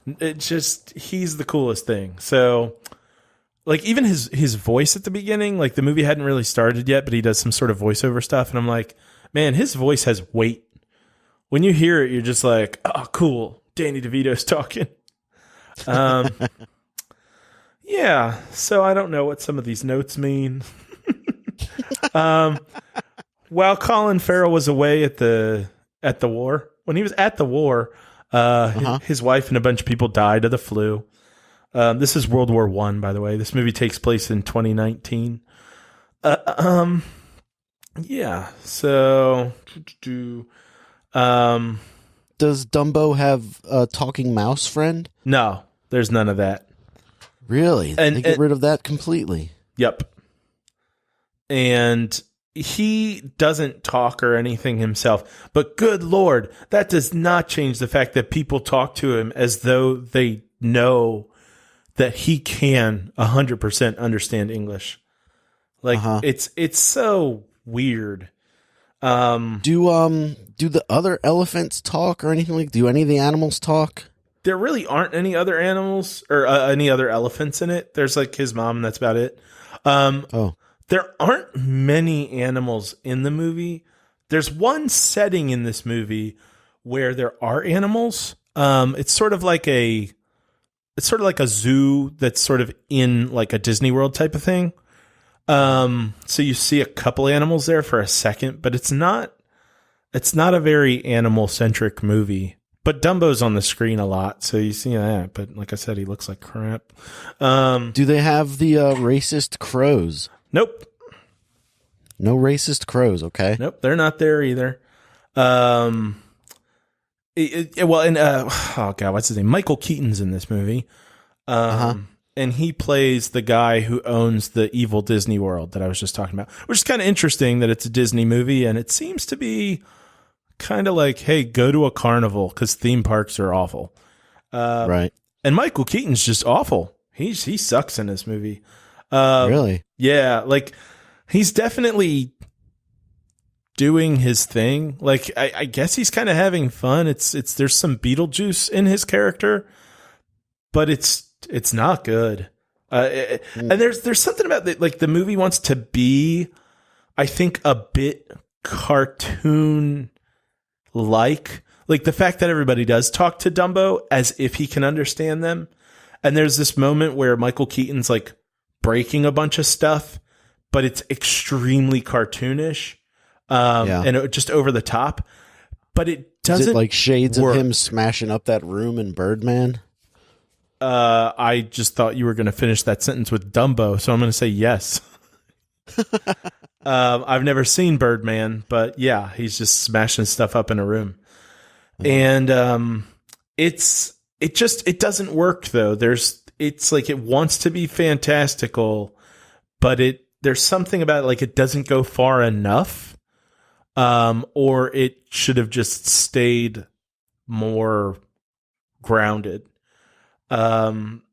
he's the coolest thing. So, like, even his voice at the beginning, like the movie hadn't really started yet, but he does some sort of voiceover stuff, and I'm like, man, his voice has weight. When you hear it, you're just like, oh, cool, Danny DeVito's talking. Yeah. So I don't know what some of these notes mean. While Colin Farrell was away at the war, when he was at the war, his wife and a bunch of people died of the flu. This is World War I, by the way. This movie takes place in 2019. Yeah. So, does Dumbo have a talking mouse friend? No, there's none of that. Really? They get rid of that completely. Yep. And he doesn't talk or anything himself, but good Lord, that does not change the fact that people talk to him as though they know that he can 100% understand English. Like it's so weird. Do the other elephants talk or anything like? Do any of the animals talk? There really aren't any other animals or any other elephants in it. There's like his mom, and that's about it. There aren't many animals in the movie. There's one setting in this movie where there are animals. It's sort of like a zoo that's sort of in like a Disney World type of thing. So you see a couple animals there for a second, but it's not a very animal centric movie. But Dumbo's on the screen a lot, so you see that. But like I said, he looks like crap. Do they have the racist crows? Nope. No racist crows, okay? Nope, they're not there either. Oh God, what's his name? Michael Keaton's in this movie. And he plays the guy who owns the evil Disney World that I was just talking about, which is kind of interesting that it's a Disney movie, and it seems to be kind of like, hey, go to a carnival because theme parks are awful. Right. And Michael Keaton's just awful. He sucks in this movie. Really? Yeah, like he's definitely doing his thing. Like I guess he's kind of having fun. There's some Beetlejuice in his character, but it's not good. And there's something about that. Like the movie wants to be, I think, a bit cartoon like the fact that everybody does talk to Dumbo as if he can understand them. And there's this moment where Michael Keaton's like breaking a bunch of stuff, but it's extremely cartoonish, and just over the top. But it doesn't. Is it like shades work. of him smashing up that room in Birdman? I just thought you were going to finish that sentence with Dumbo, so I'm going to say yes. I've never seen Birdman, but yeah, he's just smashing stuff up in a room. And it doesn't work though. It's like it wants to be fantastical, but there's something about it, like it doesn't go far enough, or it should have just stayed more grounded.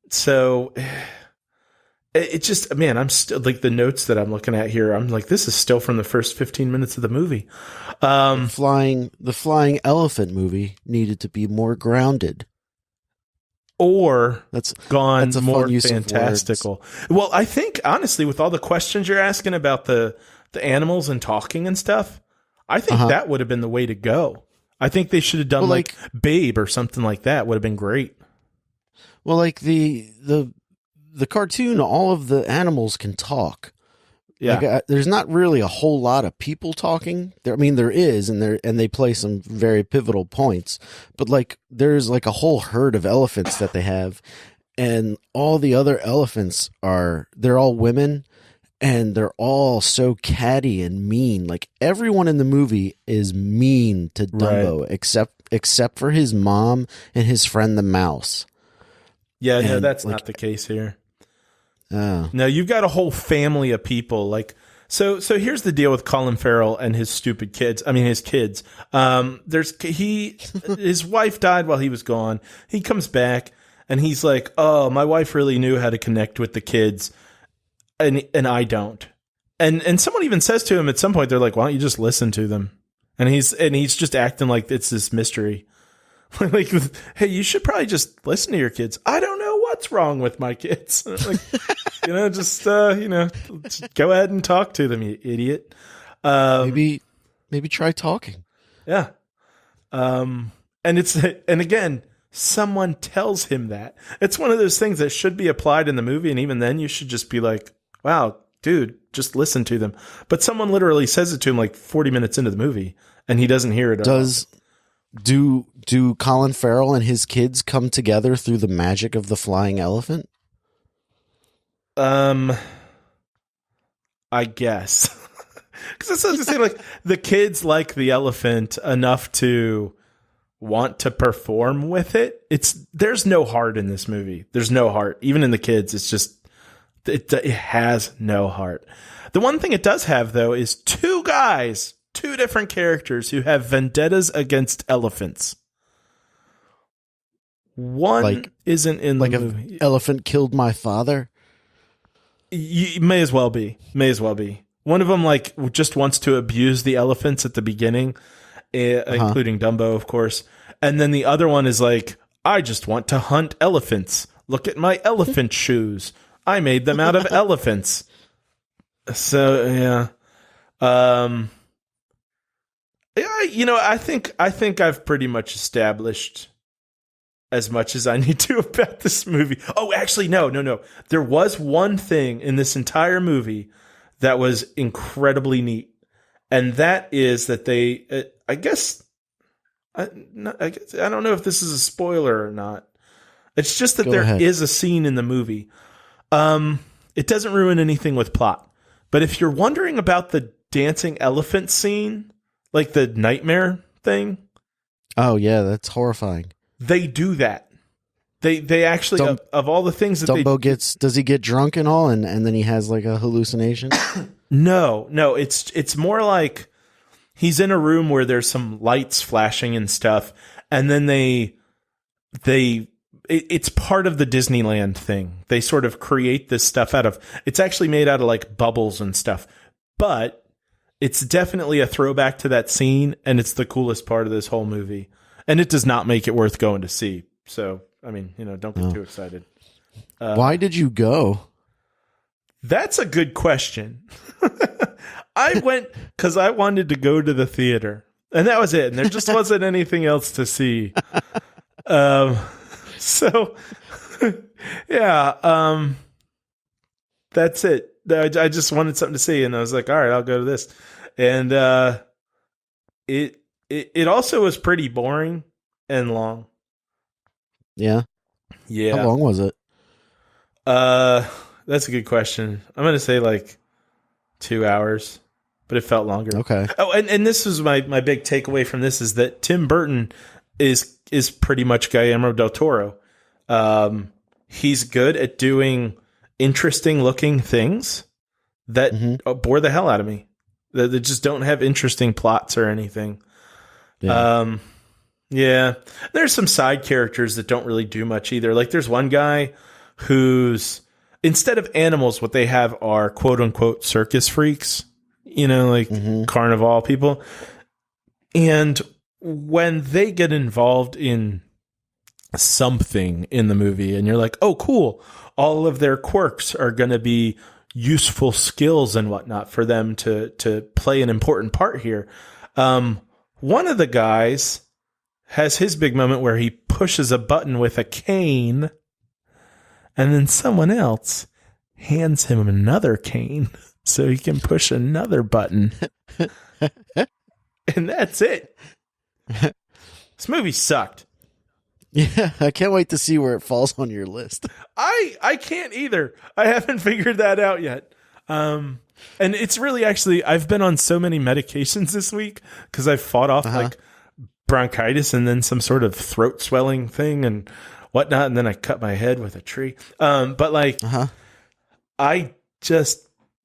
So it just, man, I'm still like the notes that I'm looking at here. I'm like, this is still from the first 15 minutes of the movie. The flying elephant movie needed to be more grounded. Or that's a more fantastical. Well, I think honestly, with all the questions you're asking about the animals and talking and stuff, I think that would have been the way to go. I think they should have done like Babe or something like that. Would have been great. Well, like the cartoon, all of the animals can talk. Yeah, like, there's not really a whole lot of people talking. There is, and they play some very pivotal points. But like, there's like a whole herd of elephants that they have, and all the other elephants they're all women, and they're all so catty and mean. Like everyone in the movie is mean to Dumbo, except for his mom and his friend the mouse. Yeah, no, that's not the case here. Oh. No, you've got a whole family of people. Like, so here's the deal with Colin Farrell and his stupid kids. I mean, his kids. His wife died while he was gone. He comes back and he's like, "Oh, my wife really knew how to connect with the kids, and I don't." And someone even says to him at some point, they're like, "Why don't you just listen to them?" And he's just acting like it's this mystery. Like, hey, you should probably just listen to your kids. I don't know what's wrong with my kids. Like, just go ahead and talk to them, you idiot. Maybe try talking. Yeah. And again, someone tells him that. It's one of those things that should be applied in the movie, and even then you should just be like, wow, dude, just listen to them. But someone literally says it to him like 40 minutes into the movie, and he doesn't hear it at all. Do Colin Farrell and his kids come together through the magic of the flying elephant? I guess. Because it's supposed to say, like, the kids like the elephant enough to want to perform with it. There's no heart in this movie. There's no heart. Even in the kids, it's just, it has no heart. The one thing it does have, though, is two different characters who have vendettas against elephants. One isn't in the movie. An elephant killed my father. May as well be. One of them just wants to abuse the elephants at the beginning, including Dumbo, of course. And then the other one is like, I just want to hunt elephants. Look at my elephant shoes. I made them out of elephants. So yeah. I think I've pretty much established as much as I need to about this movie. Oh, actually, no. There was one thing in this entire movie that was incredibly neat, and that is that they, I don't know if this is a spoiler or not. It's just that there is a scene in the movie. It doesn't ruin anything with plot, but if you're wondering about the dancing elephant scene, like the nightmare thing. Oh yeah, that's horrifying. They do that. They actually of all the things that Dumbo does he get drunk and all, and then he has like a hallucination? No, it's more like he's in a room where there's some lights flashing and stuff, and then it's part of the Disneyland thing. They sort of create this stuff it's actually made out of like bubbles and stuff, but it's definitely a throwback to that scene, and it's the coolest part of this whole movie. And it does not make it worth going to see. So, I mean, don't get too excited. Why did you go? That's a good question. I went because I wanted to go to the theater, and that was it. And there just wasn't anything else to see. So, yeah, that's it. I just wanted something to see, and I was like, all right, I'll go to this. And it also was pretty boring and long. Yeah. How long was it? That's a good question. I'm going to say like 2 hours, but it felt longer. Okay. Oh, and this was my big takeaway from this is that Tim Burton is pretty much Guillermo del Toro. He's good at doing interesting looking things that bore the hell out of me. That just don't have interesting plots or anything. Yeah. There's some side characters that don't really do much either. Like there's one guy who's, instead of animals, what they have are quote unquote circus freaks, like carnival people. And when they get involved in something in the movie and you're like, oh, cool, all of their quirks are going to be useful skills and whatnot for them to play an important part here. One of the guys has his big moment where he pushes a button with a cane, and then someone else hands him another cane so he can push another button. And that's it. This movie sucked. Yeah, I can't wait to see where it falls on your list. I can't either. I haven't figured that out yet. And it's really actually, I've been on so many medications this week because I've fought off like bronchitis and then some sort of throat swelling thing and whatnot. And then I cut my head with a tree. But like, I just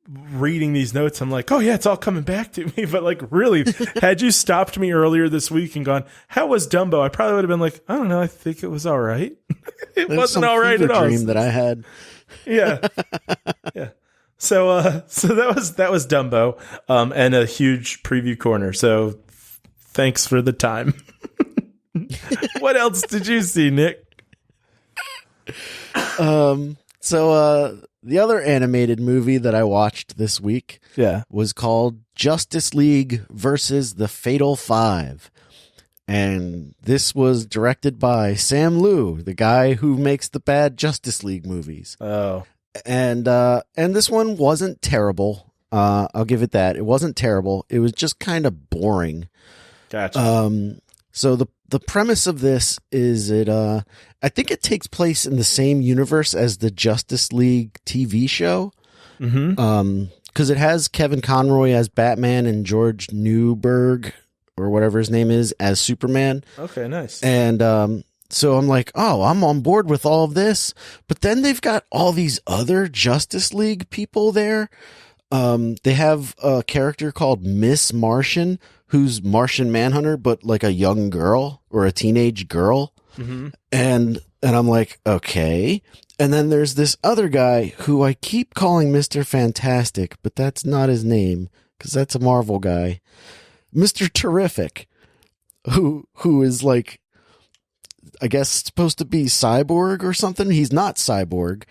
reading these notes, I'm like, oh yeah, it's all coming back to me. But like, really, had you stopped me earlier this week and gone, how was Dumbo? I probably would have been like, I don't know. I think it was all right. It wasn't all right at all. Dream that I had. Yeah. Yeah. So that was Dumbo, and a huge preview corner. So thanks for the time. What else did you see, Nick? The other animated movie that I watched this week was called Justice League versus the Fatal Five. And this was directed by Sam Liu, the guy who makes the bad Justice League movies. Oh. And this one wasn't terrible. I'll give it that. It wasn't terrible. It was just kind of boring. Gotcha. So the premise of this is I think it takes place in the same universe as the Justice League TV show. Because it has Kevin Conroy as Batman and George Newberg or whatever his name is as Superman. Okay, nice. And so I'm like, oh, I'm on board with all of this. But then they've got all these other Justice League people there. They have a character called Miss Martian, who's Martian Manhunter, but like a young girl or a teenage girl. And I'm like, okay. And then there's this other guy who I keep calling Mr. Fantastic, but that's not his name because that's a Marvel guy. Mr. Terrific, who is like, I guess supposed to be cyborg or something. He's not cyborg.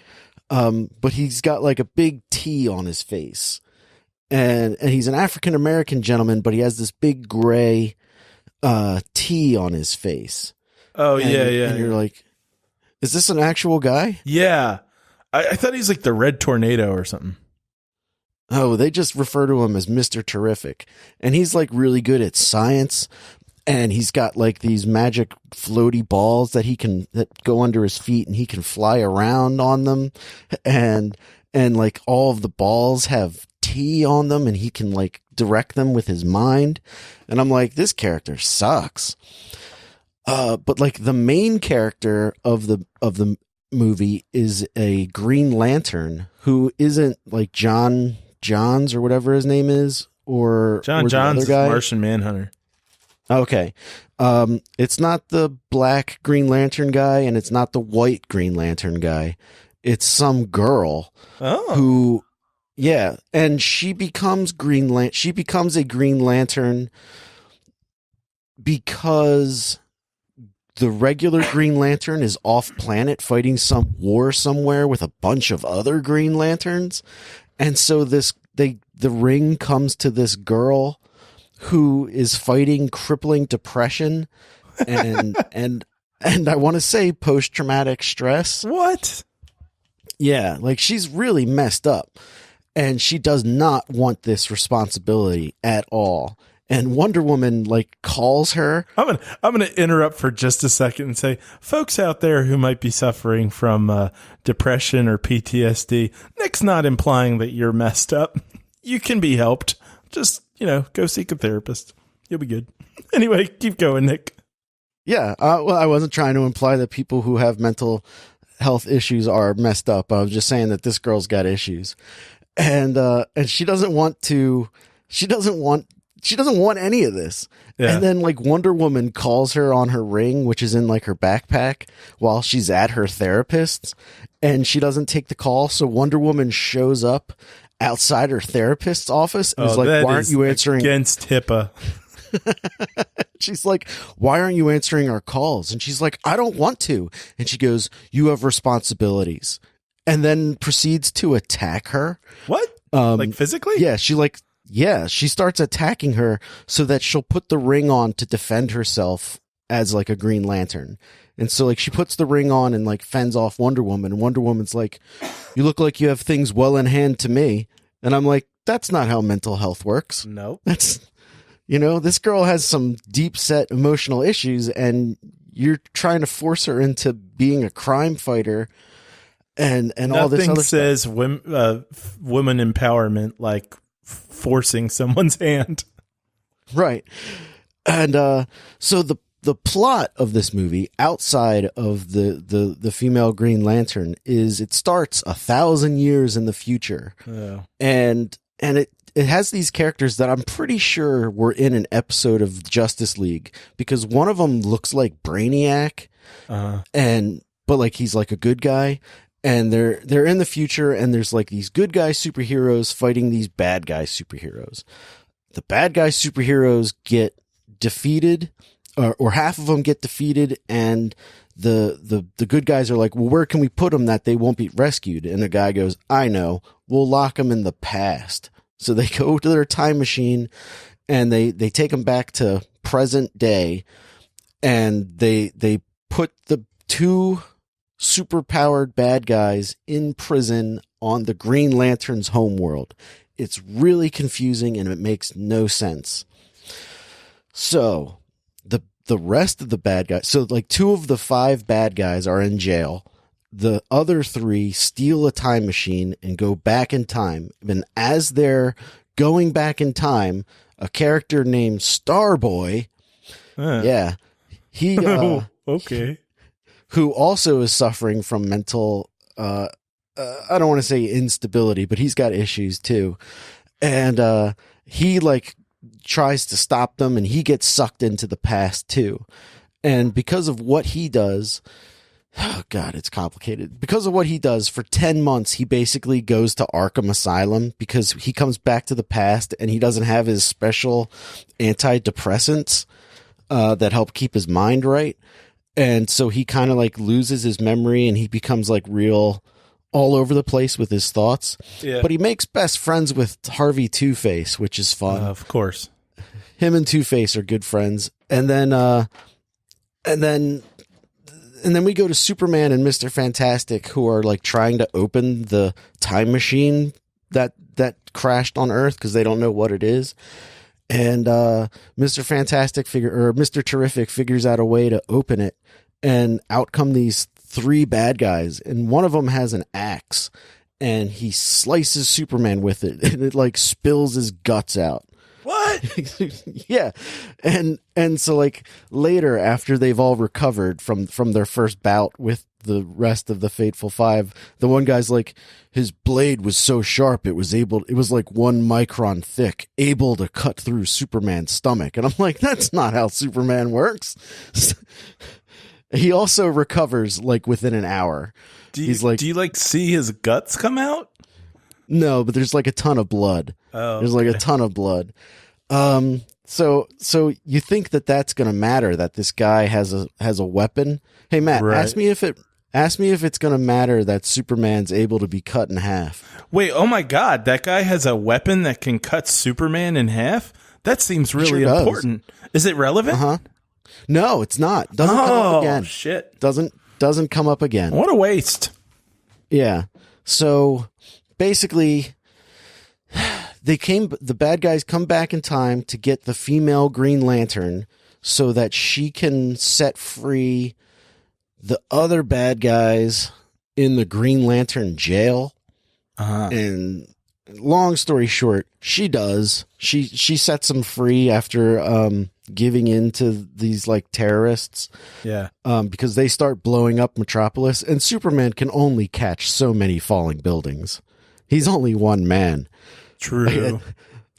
But he's got like a big T on his face. And he's an African-American gentleman, but he has this big gray T on his face. Oh, yeah. And you're like, is this an actual guy? Yeah. I thought he's like the Red Tornado or something. Oh, they just refer to him as Mr. Terrific. And he's like really good at science. And he's got like these magic floaty balls that go under his feet and he can fly around on them. And like all of the balls have T on them and he can like direct them with his mind. And I'm like, this character sucks. But like the main character of the movie is a Green Lantern who isn't like Johns or whatever his name is, or Johns is Martian Manhunter. Okay. It's not the black Green Lantern guy and it's not the white Green Lantern guy. It's some girl who, and she becomes a Green Lantern because the regular Green Lantern is off planet fighting some war somewhere with a bunch of other Green Lanterns. And so the ring comes to this girl who is fighting crippling depression and I want to say post-traumatic stress. What? Yeah, like she's really messed up and she does not want this responsibility at all. And Wonder Woman like calls her. I'm gonna interrupt for just a second and say, folks out there who might be suffering from depression or PTSD, Nick's not implying that you're messed up. You can be helped. Just go seek a therapist. You'll be good. Anyway, keep going, Nick. Yeah. Well, I wasn't trying to imply that people who have mental health issues are messed up. I was just saying that this girl's got issues, and she doesn't want to. She doesn't want any of this. Yeah. And then like Wonder Woman calls her on her ring, which is in like her backpack, while she's at her therapist's, and she doesn't take the call. So Wonder Woman shows up outside her therapist's office and is like, "Why aren't you answering?" Against HIPAA. She's like, "Why aren't you answering our calls?" And she's like, "I don't want to." And she goes, "You have responsibilities," and then proceeds to attack her. What? Like physically? Yeah, she starts attacking her so that she'll put the ring on to defend herself as like a Green Lantern. And so like she puts the ring on and like fends off Wonder Woman, and Wonder Woman's like, "You look like you have things well in hand to me." And I'm like, that's not how mental health works. No. That's, this girl has some deep set emotional issues, and you're trying to force her into being a crime fighter and all this other stuff. Nothing says stuff. women empowerment like forcing someone's hand. Right. And so the plot of this movie, outside of the female Green Lantern, is it starts 1,000 years in the future. Oh. And it has these characters that I'm pretty sure were in an episode of Justice League, because one of them looks like Brainiac, but like he's like a good guy, and they're in the future, and there's like these good guy superheroes fighting these bad guy superheroes. The bad guy superheroes get defeated, or half of them get defeated, and the good guys are like, "Well, where can we put them that they won't be rescued?" And the guy goes, "I know, we'll lock them in the past." So they go to their time machine, and they take them back to present day, and they put the two superpowered bad guys in prison on the Green Lantern's homeworld. It's really confusing, and it makes no sense. So the rest of the bad guys, so like 2 of the 5 bad guys are in jail. The other 3 steal a time machine and go back in time. And as they're going back in time, a character named Starboy, he okay, who also is suffering from mental, I don't want to say instability, but he's got issues too. And he like tries to stop them, and he gets sucked into the past too. And because of what he does, oh God, it's complicated. Because of what he does, for 10 months, he basically goes to Arkham Asylum, because he comes back to the past and he doesn't have his special antidepressants that help keep his mind right. And so he kind of like loses his memory, and he becomes like real all over the place with his thoughts. Yeah. But he makes best friends with Harvey Two-Face, which is fun. Of course. Him and Two-Face are good friends. And then we go to Superman and Mr. Fantastic, who are like trying to open the time machine that crashed on Earth, because they don't know what it is. And Mr. Terrific figures out a way to open it, and out come these 3 bad guys, and one of them has an axe, and he slices Superman with it, and it like spills his guts out. What? Yeah. And so like later, after they've all recovered from their first bout with the rest of the Fateful Five, the one guy's like, his blade was so sharp it was like 1 micron thick, able to cut through Superman's stomach. And I'm like, that's not how Superman works. He also recovers like within an hour. Do you like see his guts come out? No, but there's like a ton of blood. Oh, there's like a ton of blood. So you think that that's going to matter, that this guy has a weapon? Hey Matt, right. ask me if it's going to matter that Superman's able to be cut in half. Wait, oh my God, that guy has a weapon that can cut Superman in half? That seems really important. Is it relevant? Uh-huh. No, it's not. Doesn't come up again. Shit. Doesn't come up again. What a waste. Yeah. So basically, the bad guys come back in time to get the female Green Lantern so that she can set free the other bad guys in the Green Lantern jail. And long story short, she does. She sets them free after giving in to these like terrorists. Yeah. Because they start blowing up Metropolis, and Superman can only catch so many falling buildings. He's only one man. True.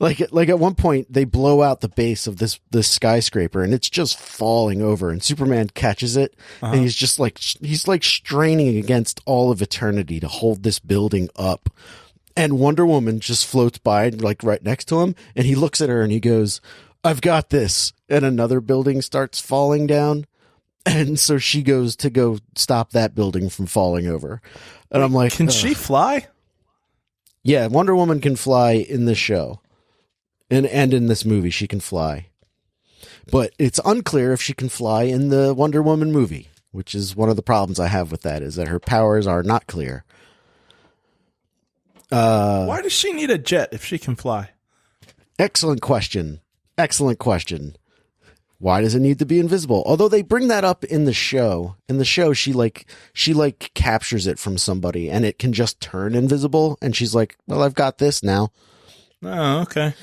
Like at one point they blow out the base of this skyscraper and it's just falling over, and Superman catches it and he's just like straining against all of eternity to hold this building up. And Wonder Woman just floats by like right next to him, and he looks at her and he goes, "I've got this." And another building starts falling down. And so she goes to go stop that building from falling over. And I'm like, can she fly? Yeah, Wonder Woman can fly in this show. And in this movie, she can fly. But it's unclear if she can fly in the Wonder Woman movie, which is one of the problems I have with that, is that her powers are not clear. Why does she need a jet if she can fly? Excellent question. Why does it need to be invisible? Although they bring that up in the show. In the show, she captures it from somebody, and it can just turn invisible. And she's like, "Well, I've got this now." Oh, okay.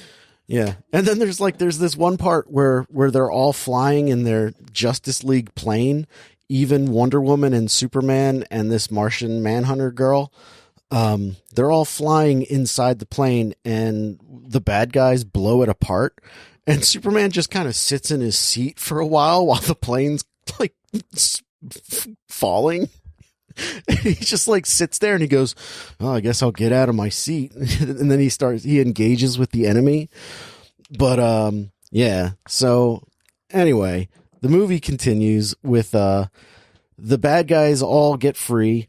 Yeah. And then there's this one part where they're all flying in their Justice League plane, even Wonder Woman and Superman and this Martian Manhunter girl. They're all flying inside the plane, and the bad guys blow it apart. And Superman just kind of sits in his seat for a while the plane's like falling. He just like sits there and he goes, "Oh, I guess I'll get out of my seat." And then he engages with the enemy. But, yeah. So anyway, the movie continues with, the bad guys all get free.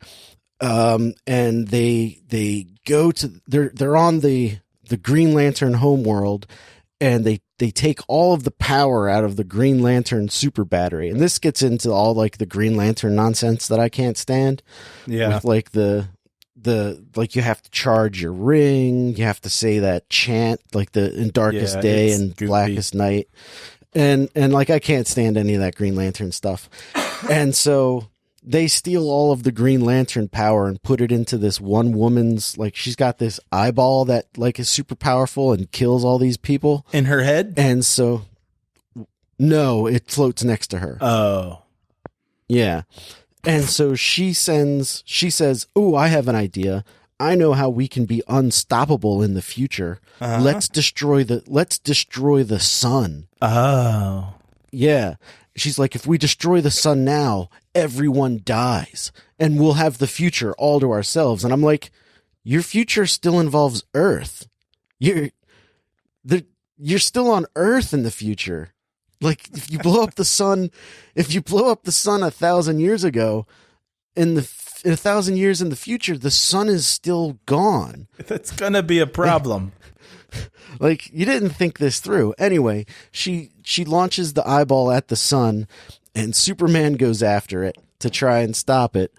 And they go to, they're on the Green Lantern homeworld, and they take all of the power out of the Green Lantern super battery. And this gets into all like the Green Lantern nonsense that I can't stand. Yeah. With like like you have to charge your ring. You have to say that chant, like in darkest day and goofy. blackest night. And like, I can't stand any of that Green Lantern stuff. And so they steal all of the Green Lantern power and put it into this one woman's, like, she's got this eyeball that like is super powerful and kills all these people in her head. And so, no, it floats next to her. Oh, yeah. And so she says, "Oh, I have an idea. I know how we can be unstoppable in the future. Let's destroy the sun." Oh, yeah. She's like, "If we destroy the sun now, everyone dies, and we'll have the future all to ourselves." And I'm like, your future still involves Earth. You're still on Earth in the future. Like, if you blow up the sun 1,000 years ago, in 1,000 years in the future, the sun is still gone. That's gonna be a problem. Like, you didn't think this through. Anyway, she launches the eyeball at the sun, and Superman goes after it to try and stop it.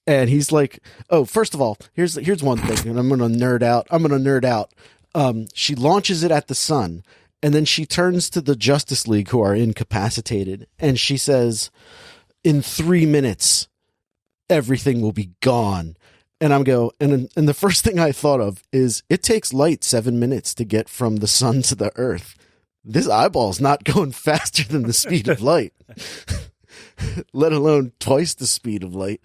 And he's like, "Oh, first of all, here's one thing, and I'm gonna nerd out. She launches it at the sun, and then she turns to the Justice League, who are incapacitated, and she says, "In 3 minutes, everything will be gone." And and the first thing I thought of is, it takes light 7 minutes to get from the sun to the earth. This eyeball's not going faster than the speed of light, let alone twice the speed of light.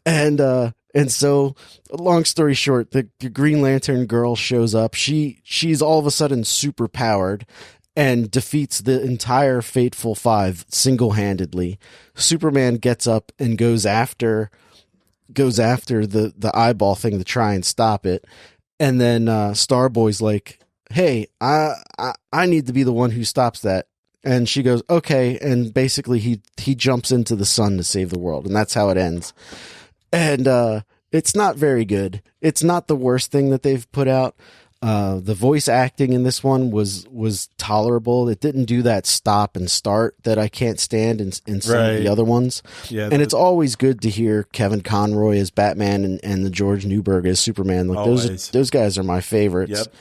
And so, long story short, the Green Lantern girl shows up. She's all of a sudden super powered and defeats the entire Fateful Five single-handedly. Superman gets up and goes after the eyeball thing to try and stop it. And then Starboy's like, "Hey, I need to be the one who stops that." And she goes, "Okay." And basically he jumps into the sun to save the world. And that's how it ends. And it's not very good. It's not the worst thing that they've put out. The voice acting in this one was tolerable. It didn't do that stop and start that I can't stand in some of the other ones. Yeah, and it's always good to hear Kevin Conroy as Batman and the George Newberg as Superman. Like, those guys are my favorites. Yep.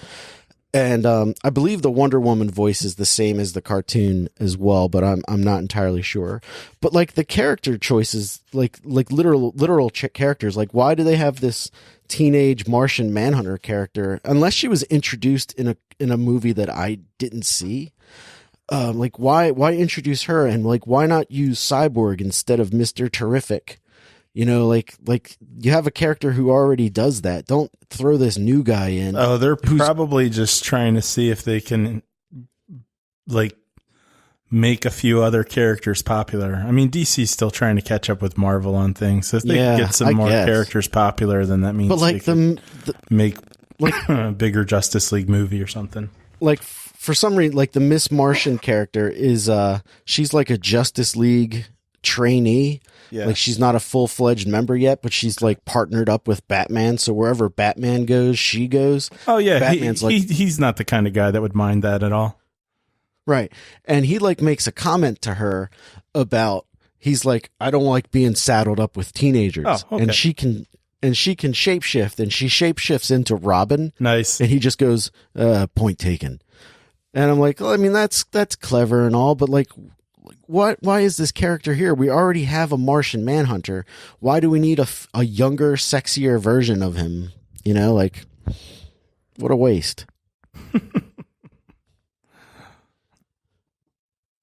And I believe the Wonder Woman voice is the same as the cartoon as well, but I'm not entirely sure. But like, the character choices, like literal characters, like, why do they have this teenage Martian Manhunter character unless she was introduced in a movie that I didn't see? like why introduce her, and like why not use Cyborg instead of Mr. Terrific? You know, like you have a character who already does that. Don't throw this new guy in. Oh, they're probably just trying to see if they can like make a few other characters popular. I mean, DC's still trying to catch up with Marvel on things. So if they can get some more characters popular, then that means like they can make like a bigger Justice League movie or something. Like for some reason, like the Miss Martian character is she's like a Justice League trainee. Yeah. Like she's not a full-fledged member yet, but she's like partnered up with Batman. So wherever Batman goes, she goes. Oh yeah, Batman's he's not the kind of guy that would mind that at all. Right. And he like makes a comment to her about, he's like, I don't like being saddled up with teenagers. Oh, okay. And she can shapeshift, and she shapeshifts into Robin. Nice. And he just goes, point taken. And I'm like, well, I mean, that's clever and all, but like, why is this character here? We already have a Martian Manhunter. Why do we need a younger, sexier version of him? You know, like, what a waste.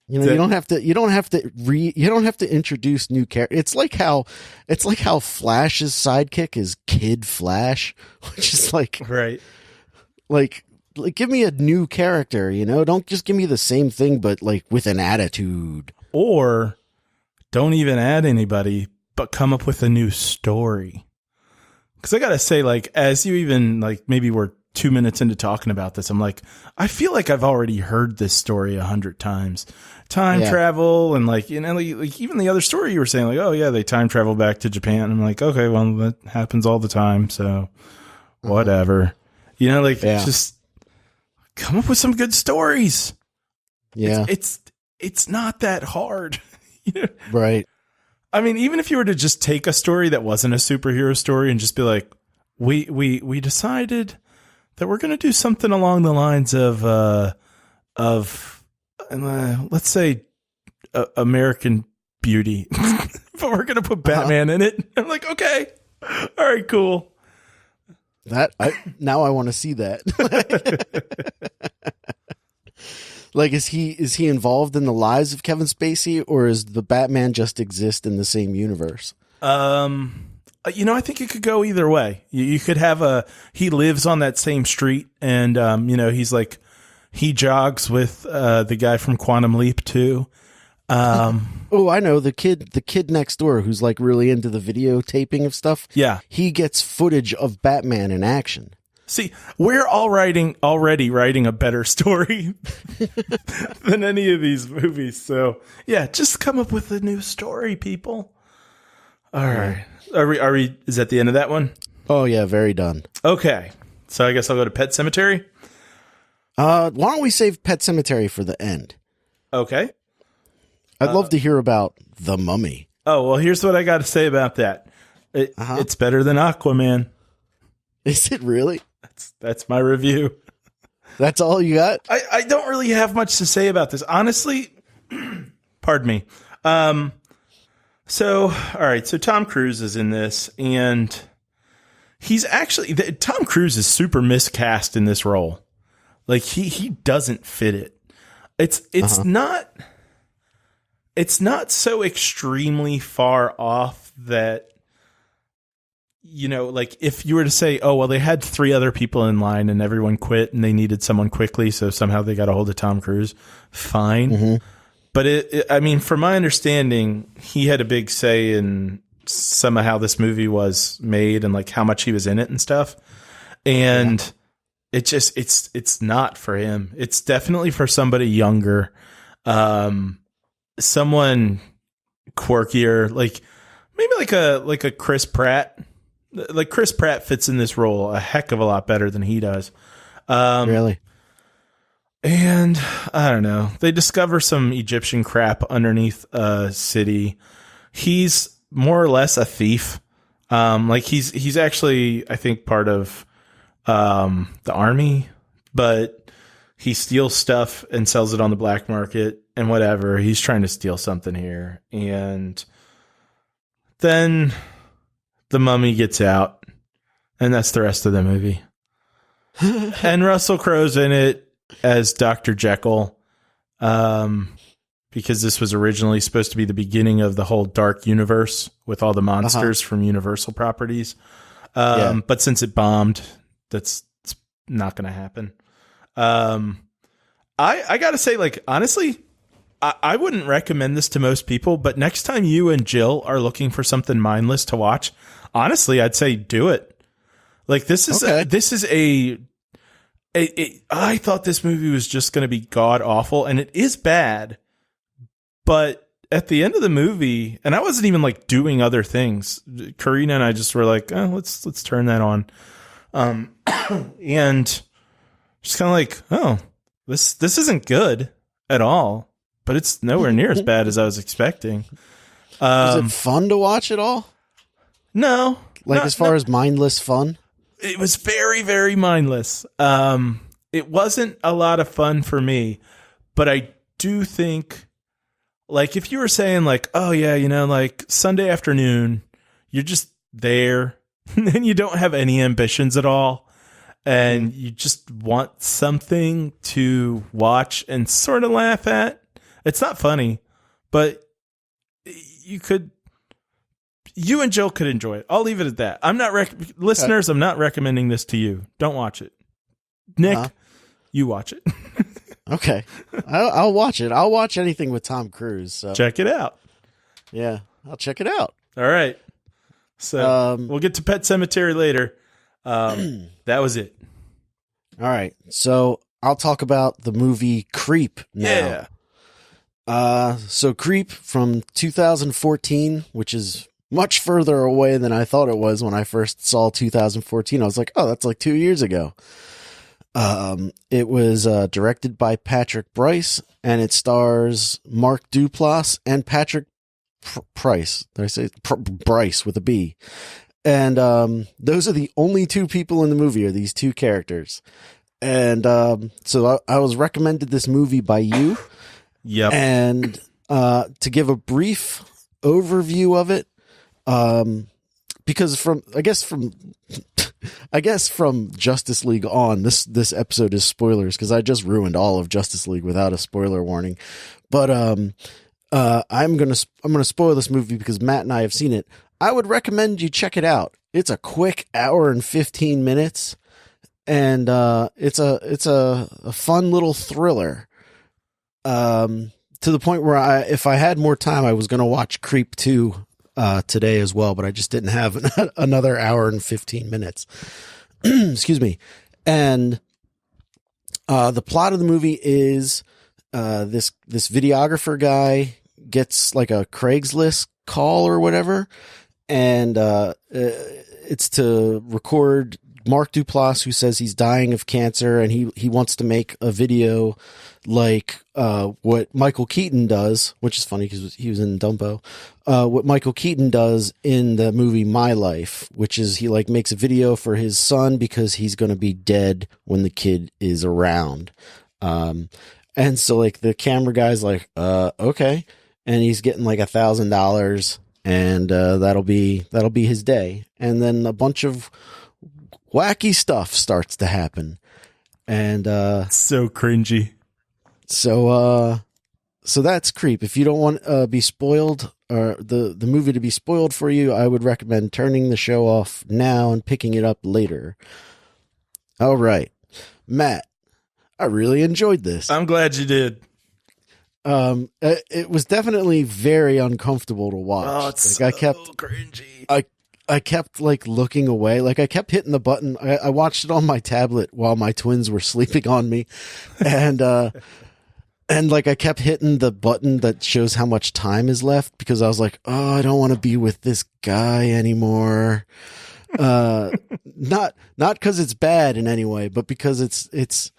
You know, you don't have to introduce new characters. It's like how Flash's sidekick is Kid Flash, which is like, right. Like give me a new character, you know? Don't just give me the same thing, but like with an attitude. Or don't even add anybody, but come up with a new story. Because I gotta say, like, as you even like maybe we're 2 minutes into talking about this, I'm like, I feel like I've already heard this story 100 times. Time travel and like, you know, like even the other story you were saying, like, oh yeah, they time travel back to Japan. I'm like, okay, well that happens all the time, so whatever. You know, like just come up with some good stories. Yeah, it's not that hard. You know? Right. I mean, even if you were to just take a story that wasn't a superhero story and just be like, we decided that we're going to do something along the lines of let's say American Beauty, but we're going to put Batman in it. I'm like, okay, all right, cool. Now I want to see that. Like, is he involved in the lives of Kevin Spacey, or is the Batman just exist in the same universe? You know, I think it could go either way. You could have he lives on that same street, and you know, he's like, he jogs with the guy from Quantum Leap too. Oh, I know the kid next door who's like really into the videotaping of stuff. Yeah, he gets footage of Batman in action. See, we're already writing a better story than any of these movies. So yeah, just come up with a new story, people. All right. Are we, is that the end of that one? Oh yeah, very done. Okay. So I guess I'll go to Pet Sematary. Why don't we save Pet Sematary for the end? Okay. I'd love to hear about The Mummy. Oh, well, here's what I got to say about that. It's better than Aquaman. Is it really? That's my review. That's all you got? I don't really have much to say about this. Honestly, pardon me. So, all right. So Tom Cruise is in this, and he's actually, Tom Cruise is super miscast in this role. Like he doesn't fit it. It's not so extremely far off that, you know, like if you were to say, oh, well, they had 3 other people in line and everyone quit and they needed someone quickly, so somehow they got a hold of Tom Cruise. Fine. Mm-hmm. But I mean, from my understanding, he had a big say in some of how this movie was made and like how much he was in it and stuff. And it just, it's not for him. It's definitely for somebody younger, someone quirkier, like maybe like a Chris Pratt. Like Chris Pratt fits in this role a heck of a lot better than he does. Really? And I don't know. They discover some Egyptian crap underneath a city. He's more or less a thief. Like he's actually, I think, part of the army, but he steals stuff and sells it on the black market and whatever. He's trying to steal something here. And then the mummy gets out, and that's the rest of the movie. And Russell Crowe's in it as Dr. Jekyll. because this was originally supposed to be the beginning of the whole dark universe with all the monsters from Universal properties. But since it bombed, it's not going to happen. I got to say, like, honestly, I wouldn't recommend this to most people, but next time you and Jill are looking for something mindless to watch, honestly, I'd say do it. Like, this is I thought this movie was just going to be god awful, and it is bad. But at the end of the movie, and I wasn't even like doing other things. Karina and I just were like, oh, let's turn that on, and just kind of like, oh, this isn't good at all, but it's nowhere near as bad as I was expecting. Was it fun to watch at all? No, as far as mindless fun. It was very, very mindless. It wasn't a lot of fun for me, but I do think, like, if you were saying like, oh yeah, like Sunday afternoon, you're just there and you don't have any ambitions at all, and you just want something to watch and sort of laugh at. It's not funny, but you and Jill could enjoy it. I'll leave it at that. I'm not listeners. I'm not recommending this to you. Don't watch it. Nick, you watch it. Okay, I'll watch it. I'll watch anything with Tom Cruise. So. Check it out. Yeah, I'll check it out. All right. So we'll get to Pet Sematary later. That was it. All right. So I'll talk about the movie Creep now. Yeah. So Creep from 2014, which is much further away than I thought it was when I first saw 2014. I was like, oh, that's like 2 years ago. It was directed by Patrick Bryce, and it stars Mark Duplass and Patrick Price. Did I say Bryce with a B? And those are the only two people in the movie, are these two characters. And so I was recommended this movie by you. Yep. And to give a brief overview of it, because I guess from Justice League on, this episode is spoilers because I just ruined all of Justice League without a spoiler warning. But I'm gonna spoil this movie because Matt and I have seen it. I would recommend you check it out. It's a quick hour and 15 minutes, and it's a fun little thriller. To the point where if I had more time, I was going to watch Creep 2 today as well, but I just didn't have another hour and 15 minutes. Excuse me. And the plot of the movie is this videographer guy gets like a Craigslist call or whatever, and it's to record Mark Duplass, who says he's dying of cancer, and he wants to make a video like what Michael Keaton does, which is funny because he was in Dumbo. What Michael Keaton does in the movie My Life, which is he like makes a video for his son because he's going to be dead when the kid is around. And so like the camera guy's like, okay, and he's getting like $1,000, and that'll be his day, and then a bunch of wacky stuff starts to happen, and so cringy. So that's Creep. If you don't want be spoiled, or the movie to be spoiled for you, I would recommend turning the show off now and picking it up later. All right, Matt, I really enjoyed this. I'm glad you did. It was definitely very uncomfortable to watch. Oh, it's like, so cringy. I kept like looking away. Like I kept hitting the button. I watched it on my tablet while my twins were sleeping on me. And like I kept hitting the button that shows how much time is left because I was like, oh, I don't want to be with this guy anymore. Not because it's bad in any way, but because it's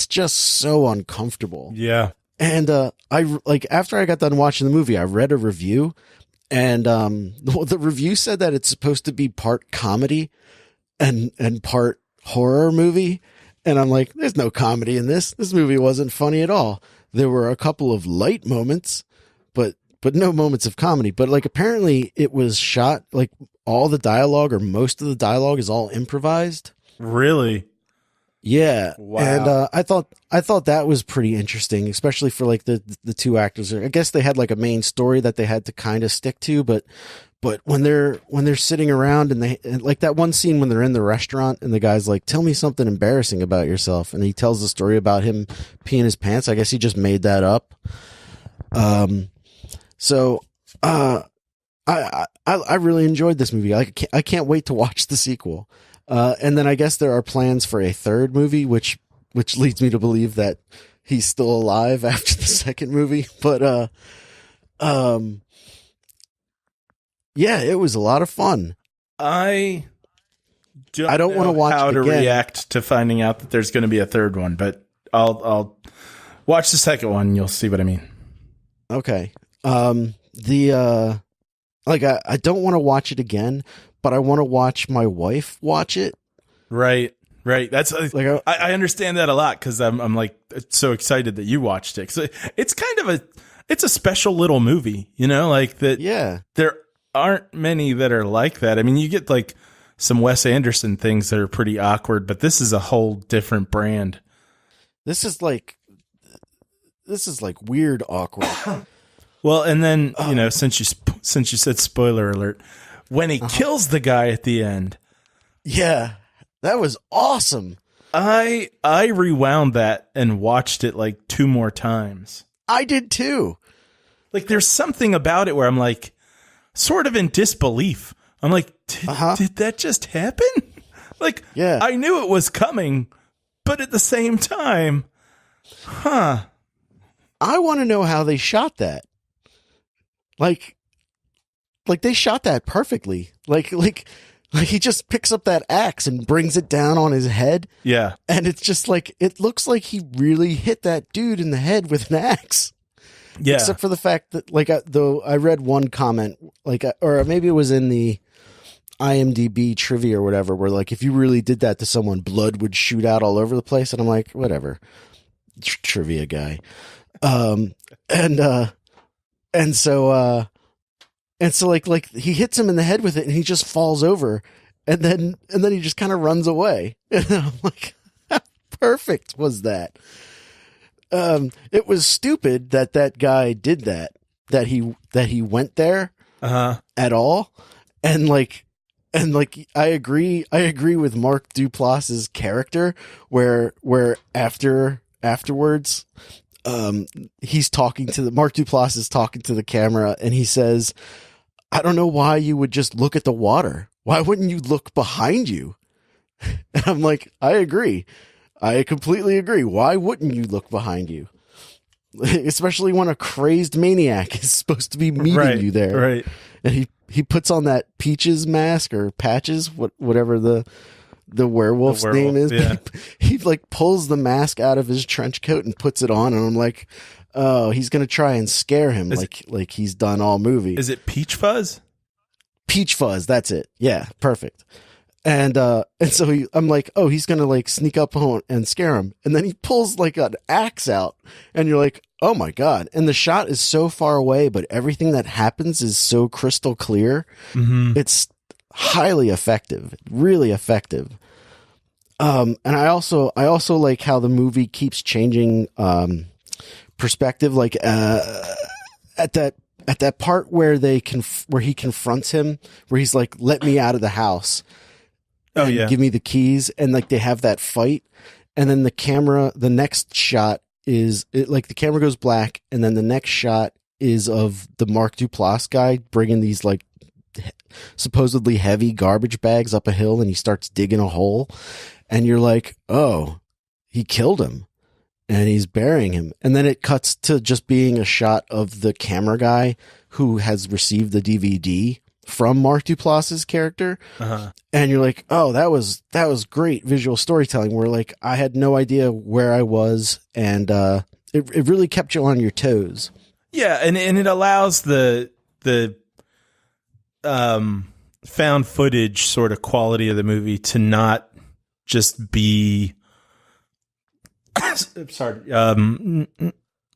just so uncomfortable. Yeah. And I like after I got done watching the movie, I read a review. And the review said that it's supposed to be part comedy and part horror movie. And I'm like, there's no comedy in this. This movie wasn't funny at all. There were a couple of light moments, but no moments of comedy. But like apparently it was shot like all the dialogue or most of the dialogue is all improvised. Really? Yeah. Wow. And I thought that was pretty interesting, especially for like the two actors. I guess they had like a main story that they had to kind of stick to, but when they're sitting around and like that one scene when they're in the restaurant and the guy's like, "Tell me something embarrassing about yourself," and he tells the story about him peeing his pants. I guess he just made that up. So I really enjoyed this movie. I can't wait to watch the sequel. And then I guess there are plans for a third movie, which leads me to believe that he's still alive after the second movie. But yeah, it was a lot of fun. I don't want to watch how it to again. react to finding out that there's going to be a third one, but I'll watch the second one and you'll see what I mean. Okay. I don't want to watch it again, but I want to watch my wife watch it. Right. That's Like I understand that a lot because I'm like so excited that you watched it. So it's kind of it's a special little movie, you know, like that. Yeah. There aren't many that are like that. I mean, you get like some Wes Anderson things that are pretty awkward, but this is a whole different brand. This is like weird awkward. Well, and then, you know, since you said spoiler alert, when he kills the guy at the end. Yeah. That was awesome. I rewound that and watched it like 2 more times. I did too. Like there's something about it where I'm like sort of in disbelief. I'm like, did that just happen? Like, yeah. I knew it was coming, but at the same time, I want to know how they shot that. Like they shot that perfectly. Like he just picks up that axe and brings it down on his head. Yeah. And it's just like, it looks like he really hit that dude in the head with an axe. Yeah. Except for the fact that, like, though I read one comment, like, or maybe it was in the IMDb trivia or whatever, where like, if you really did that to someone, blood would shoot out all over the place. And I'm like, whatever. Trivia guy. And so like he hits him in the head with it and he just falls over and then he just kind of runs away. And I'm like, how perfect was that? It was stupid that guy did that he went there at all. And like, I agree with Mark Duplass's character where afterwards, he's talking to Mark Duplass is talking to the camera and he says, "I don't know why you would just look at the water. Why wouldn't you look behind you?" And I'm like, I agree. I completely agree. Why wouldn't you look behind you? Especially when a crazed maniac is supposed to be meeting you there. Right. And he puts on that Peaches mask or Patches, whatever the werewolf's name is. Yeah. He like pulls the mask out of his trench coat and puts it on, and I'm like, oh, he's gonna try and scare him like he's done all movie. Is it Peach Fuzz? Peach Fuzz, that's it. Yeah, perfect. And so I'm like, oh, he's gonna like sneak up on and scare him, and then he pulls like an axe out, and you're like, oh my god! And the shot is so far away, but everything that happens is so crystal clear. Mm-hmm. It's highly effective, really effective. And I also like how the movie keeps changing perspective. Like at that part where where he confronts him, where he's like, "Let me out of the house." Oh yeah, give me the keys, and like they have that fight, and then the next shot is like the camera goes black, and then the next shot is of the Mark Duplass guy bringing these like supposedly heavy garbage bags up a hill, and he starts digging a hole, and you're like, oh, he killed him and he's burying him. And then it cuts to just being a shot of the camera guy who has received the DVD from Mark Duplass's character. And you're like, oh, that was great visual storytelling, where like I had no idea where I was, and it really kept you on your toes. Yeah, and it allows the found footage sort of quality of the movie to not just be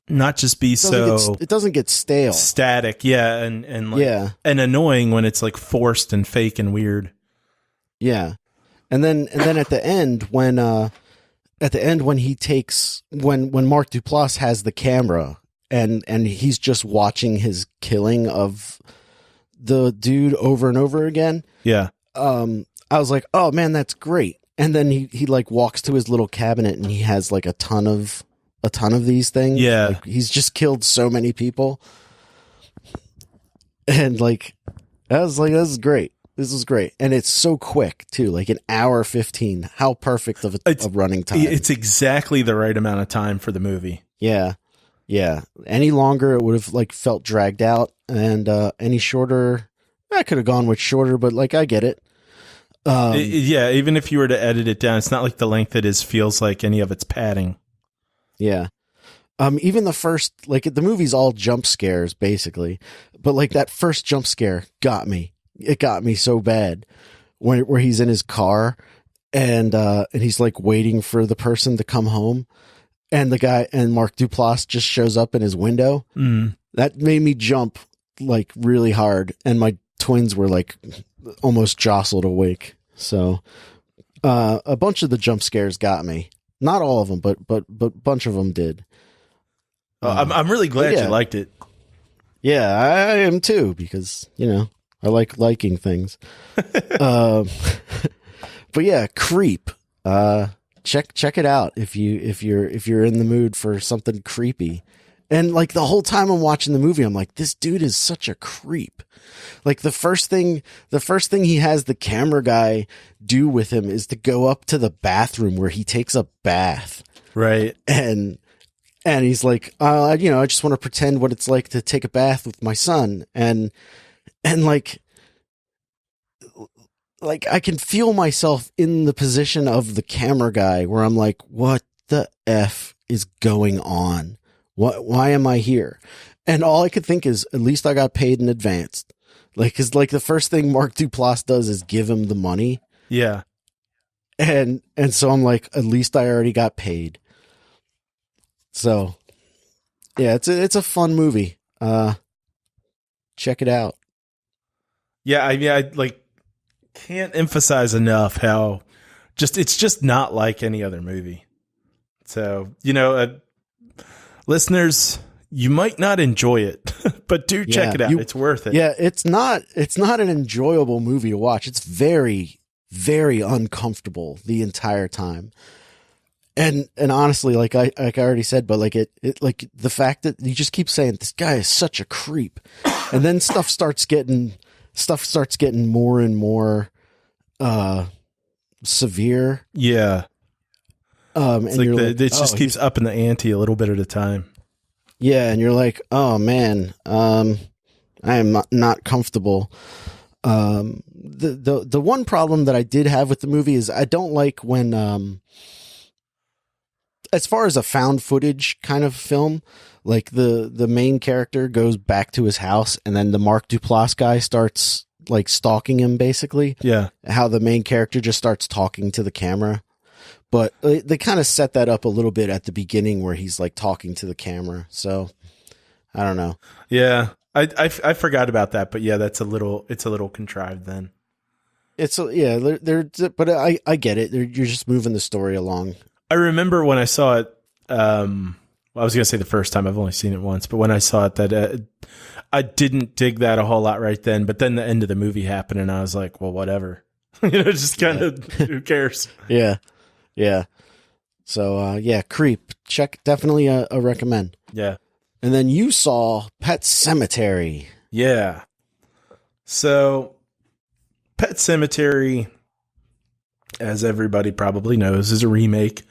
not just be it doesn't get stale, static, and like, yeah, and annoying when it's like forced and fake and weird. Yeah. And then at the end, when at the end when he takes when Mark Duplass has the camera and he's just watching his killing of the dude over and over again. Yeah. I was like, oh man, that's great. And then he like walks to his little cabinet and he has like a ton of these things. Yeah. Like, he's just killed so many people. And like, I was like, this is great. This is great. And it's so quick too, like an hour 15. How perfect of a running time. It's exactly the right amount of time for the movie. Yeah. Yeah. Any longer, it would have like felt dragged out, and any shorter, I could have gone with shorter, but like, I get it. Yeah. Even if you were to edit it down, it's not like the length it is feels like any of its padding. Yeah. Even the first, like the movie's all jump scares basically, but like that first jump scare got me. It got me so bad where he's in his car and he's like waiting for the person to come home, and the guy and Mark Duplass just shows up in his window. That made me jump like really hard, and my twins were like almost jostled awake. So a bunch of the jump scares got me. Not all of them, but a bunch of them did. I'm really glad you liked it. Yeah, I am too, because, you know, I like liking things. But yeah, Creep. Check it out if you're in the mood for something creepy. And like the whole time I'm watching the movie, I'm like, this dude is such a creep. Like the first thing he has the camera guy do with him is to go up to the bathroom where he takes a bath. Right. And he's like, I just want to pretend what it's like to take a bath with my son. And like I can feel myself in the position of the camera guy where I'm like, what the F is going on? Why am I here? And all I could think is, at least I got paid in advance. Like, cause like the first thing Mark Duplass does is give him the money. Yeah. And so I'm like, at least I already got paid. So yeah, it's a fun movie. Check it out. Yeah. I like can't emphasize enough how it's just not like any other movie. So, you know, listeners, you might not enjoy it, but do check it out. It's worth it. Yeah, it's not an enjoyable movie to watch. It's very, very uncomfortable the entire time. And honestly, like I already said, but like it like the fact that you just keep saying this guy is such a creep, and then stuff starts getting more and more severe. Yeah. And like you're it just keeps upping the ante a little bit at a time. Yeah, and you're like, oh man, I am not comfortable. The one problem that I did have with the movie is I don't like when, as far as a found footage kind of film, like the main character goes back to his house and then the Mark Duplass guy starts like stalking him basically. Yeah. How the main character just starts talking to the camera. But they kind of set that up a little bit at the beginning where he's like talking to the camera. So I don't know. Yeah. I forgot about that, but yeah, it's a little contrived then. But I get it. You're just moving the story along. I remember when I saw it, I was going to say the first time, I've only seen it once, but when I saw it that I didn't dig that a whole lot right then, but then the end of the movie happened and I was like, well, whatever, just kind of, who cares? Yeah. Yeah. So, Creep. Check. Definitely a recommend. Yeah. And then you saw Pet Sematary. Yeah. So, Pet Sematary, as everybody probably knows, is a remake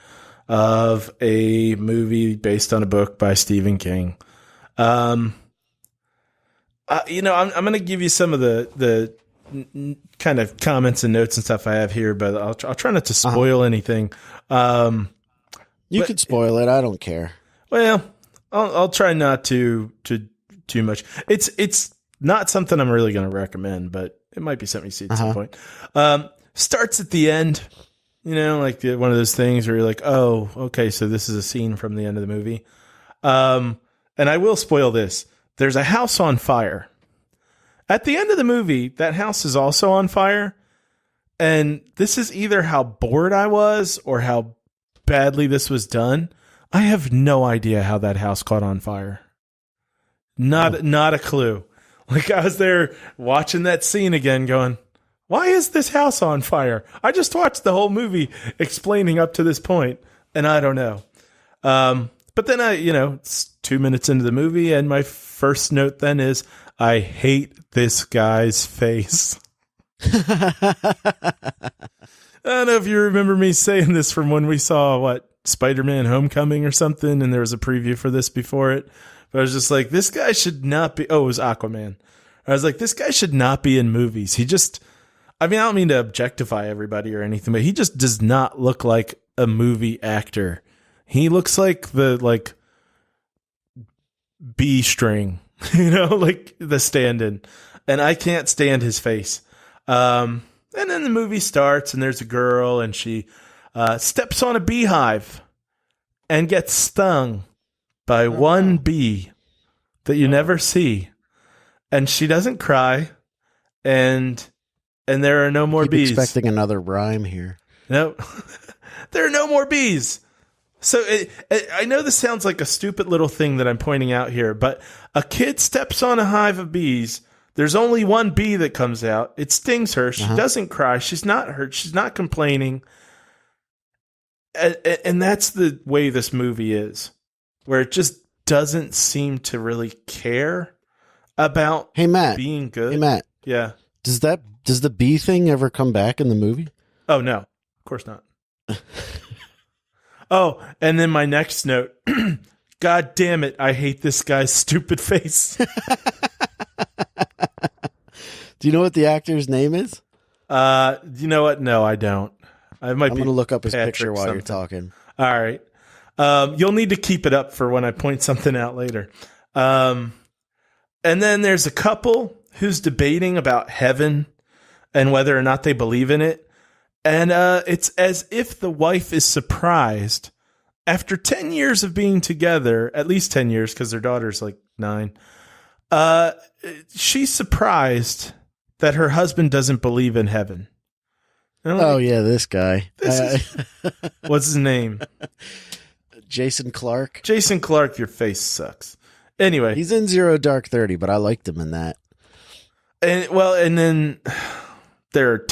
of a movie based on a book by Stephen King. I'm going to give you some of the kind of comments and notes and stuff I have here, but I'll try not to spoil anything. You could spoil it. I don't care. Well, I'll try not to too much. It's not something I'm really going to recommend, but it might be something you see at some point. Starts at the end, like one of those things where you're like, oh, okay, so this is a scene from the end of the movie. And I will spoil this. There's a house on fire. At the end of the movie, that house is also on fire. And this is either how bored I was or how badly this was done, I have no idea how that house caught on fire. Not a clue. Like, I was there watching that scene again going, why is this house on fire? I just watched the whole movie explaining up to this point, and I don't know. But then it's 2 minutes into the movie, and my first note then is, I hate this guy's face. I don't know if you remember me saying this from when we saw, Spider-Man Homecoming or something, and there was a preview for this before it. But I was just like, this guy should not be... Oh, it was Aquaman. I was like, this guy should not be in movies. He just... I mean, I don't mean to objectify everybody or anything, but he just does not look like a movie actor. He looks like the, B string, like the stand-in. And I can't stand his face. And then the movie starts, and there's a girl, and she steps on a beehive and gets stung by one bee that you never see. And she doesn't cry, and there are no more bees. Expecting another rhyme here. No, there are no more bees. So I know this sounds like a stupid little thing that I'm pointing out here, but a kid steps on a hive of bees. There's only one bee that comes out. It stings her. She doesn't cry. She's not hurt. She's not complaining. And that's the way this movie is, where it just doesn't seem to really care about being good. Hey, Matt. Yeah. Does the bee thing ever come back in the movie? Oh, no. Of course not. Oh, and then my next note. God damn it. I hate this guy's stupid face. Do you know what the actor's name is? You know what? No, I don't. I'm going to look up his picture while you're talking. All right. You'll need to keep it up for when I point something out later. And then there's a couple who's debating about heaven and whether or not they believe in it. And it's as if the wife is surprised after 10 years of being together, at least 10 years because their daughter's 9. She's surprised that her husband doesn't believe in heaven. Yeah, this guy. What's his name? Jason Clarke. Jason Clarke, your face sucks. Anyway. He's in Zero Dark 30, but I liked him in that. And then there are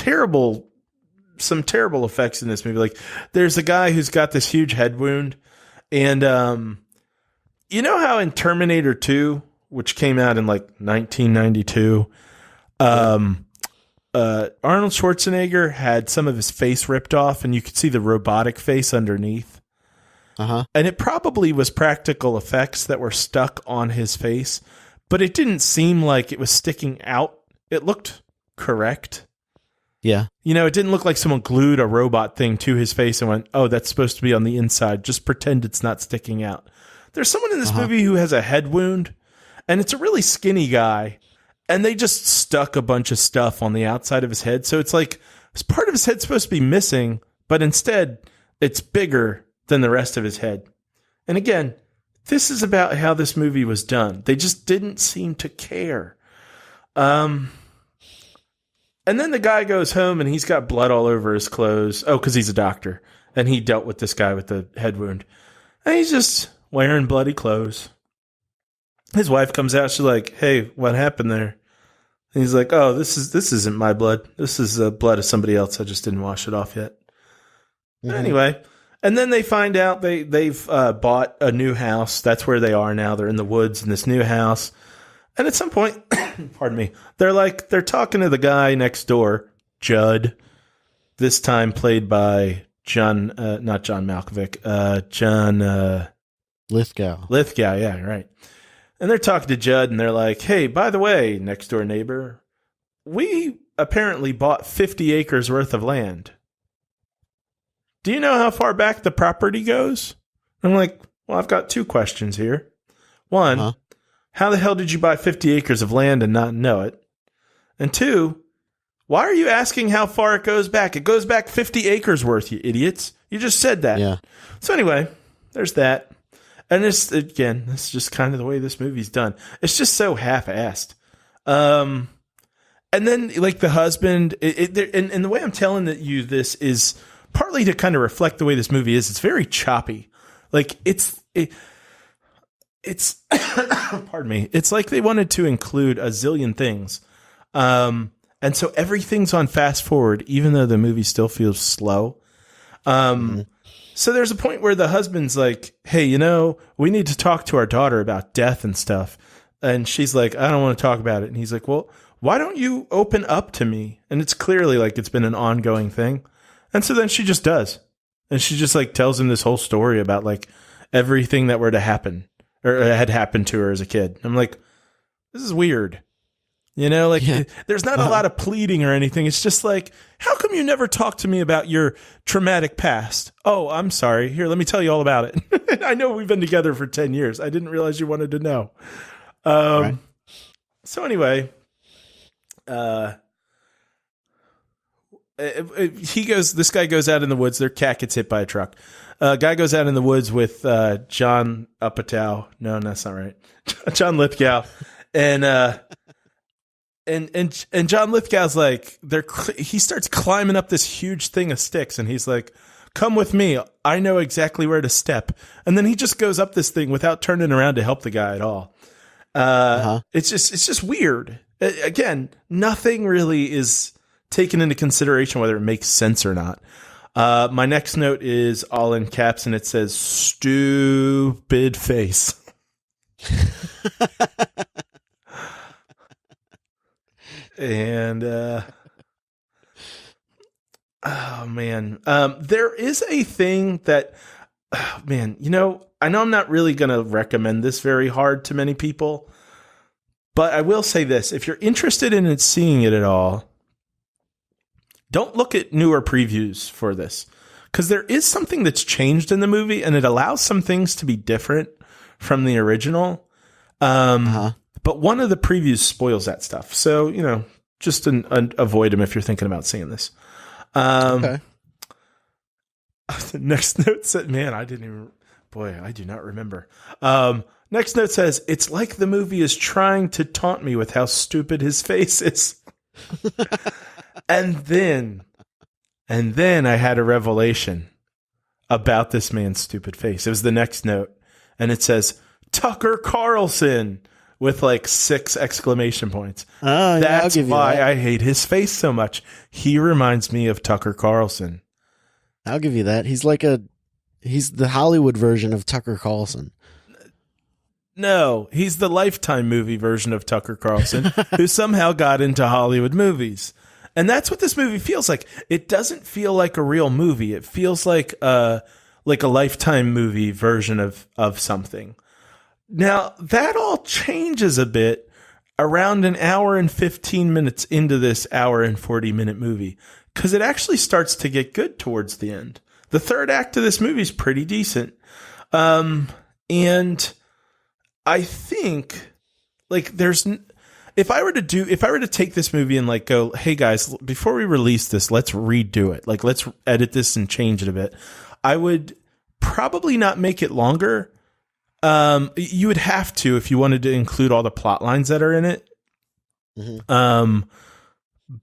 some terrible effects in this movie. There's a guy who's got this huge head wound. And you know how in Terminator 2, which came out in 1992, Arnold Schwarzenegger had some of his face ripped off, and you could see the robotic face underneath. And it probably was practical effects that were stuck on his face, but it didn't seem like it was sticking out. It looked correct. Yeah. It didn't look like someone glued a robot thing to his face and went, oh, that's supposed to be on the inside. Just pretend it's not sticking out. There's someone in this movie who has a head wound, and it's a really skinny guy, and they just stuck a bunch of stuff on the outside of his head. So it's like part of his head's supposed to be missing, but instead it's bigger than the rest of his head. And again, this is about how this movie was done. They just didn't seem to care. And then the guy goes home and he's got blood all over his clothes. Oh, because he's a doctor. And he dealt with this guy with the head wound. And he's just wearing bloody clothes. His wife comes out. She's like, hey, what happened there? And he's like, oh, this isn't my blood. This is the blood of somebody else. I just didn't wash it off yet. Anyway, and then they find out they've bought a new house. That's where they are now. They're in the woods in this new house. And at some point, pardon me, they're talking to the guy next door, Judd, this time played by not John Malkovich, John Lithgow. Lithgow, yeah, right. And they're talking to Judd, and they're like, hey, by the way, next door neighbor, we apparently bought 50 acres worth of land. Do you know how far back the property goes? I'm like, well, I've got two questions here. One, how the hell did you buy 50 acres of land and not know it? And two, why are you asking how far it goes back? It goes back 50 acres worth, you idiots. You just said that. Yeah. So anyway, there's that. And this is just kind of the way this movie's done. It's just so half-assed. And then, the husband, and the way I'm telling you this is partly to kind of reflect the way this movie is. It's very choppy. Like it's pardon me. It's like they wanted to include a zillion things. And so everything's on fast forward, even though the movie still feels slow. So there's a point where the husband's like, hey, we need to talk to our daughter about death and stuff. And she's like, I don't want to talk about it. And he's like, well, why don't you open up to me? And it's clearly like it's been an ongoing thing. And so then she just does. And she just like tells him this whole story about like everything that were to happen or had happened to her as a kid. I'm like, this is weird. There's not a lot of pleading or anything. It's just like, how come you never talk to me about your traumatic past? Oh, I'm sorry. Here, let me tell you all about it. I know we've been together for 10 years. I didn't realize you wanted to know. Right. So anyway, this guy goes out in the woods. Their cat gets hit by a truck. Guy goes out in the woods with John Apatow. No, that's not right. John Lithgow. And John Lithgow's like, he starts climbing up this huge thing of sticks, and he's like, come with me. I know exactly where to step. And then he just goes up this thing without turning around to help the guy at all. It's just weird. Again, nothing really is taken into consideration whether it makes sense or not. My next note is all in caps, and it says stupid face. And oh man, there is a thing that, I know I'm not really going to recommend this very hard to many people, but I will say this: if you're interested in seeing it at all, don't look at newer previews for this, because there is something that's changed in the movie, and it allows some things to be different from the original. But one of the previews spoils that stuff. So, just avoid them if you're thinking about seeing this. Okay. The next note said, I do not remember. Next note says, it's like the movie is trying to taunt me with how stupid his face is. And then I had a revelation about this man's stupid face. It was the next note. And it says, Tucker Carlson, with like 6 exclamation points. Oh, that's why I hate his face so much. He reminds me of Tucker Carlson. I'll give you that. He's the Hollywood version of Tucker Carlson. No, he's the Lifetime movie version of Tucker Carlson, who somehow got into Hollywood movies. And that's what this movie feels like. It doesn't feel like a real movie. It feels like a Lifetime movie version of something. Now, that all changes a bit around an hour and 15 minutes into this hour and 40-minute movie, because it actually starts to get good towards the end. The third act of this movie is pretty decent. And I think, like, if I were to take this movie and like go, hey guys, before we release this, let's redo it. Like, let's edit this and change it a bit. I would probably not make it longer. You would have to if you wanted to include all the plot lines that are in it. Mm-hmm.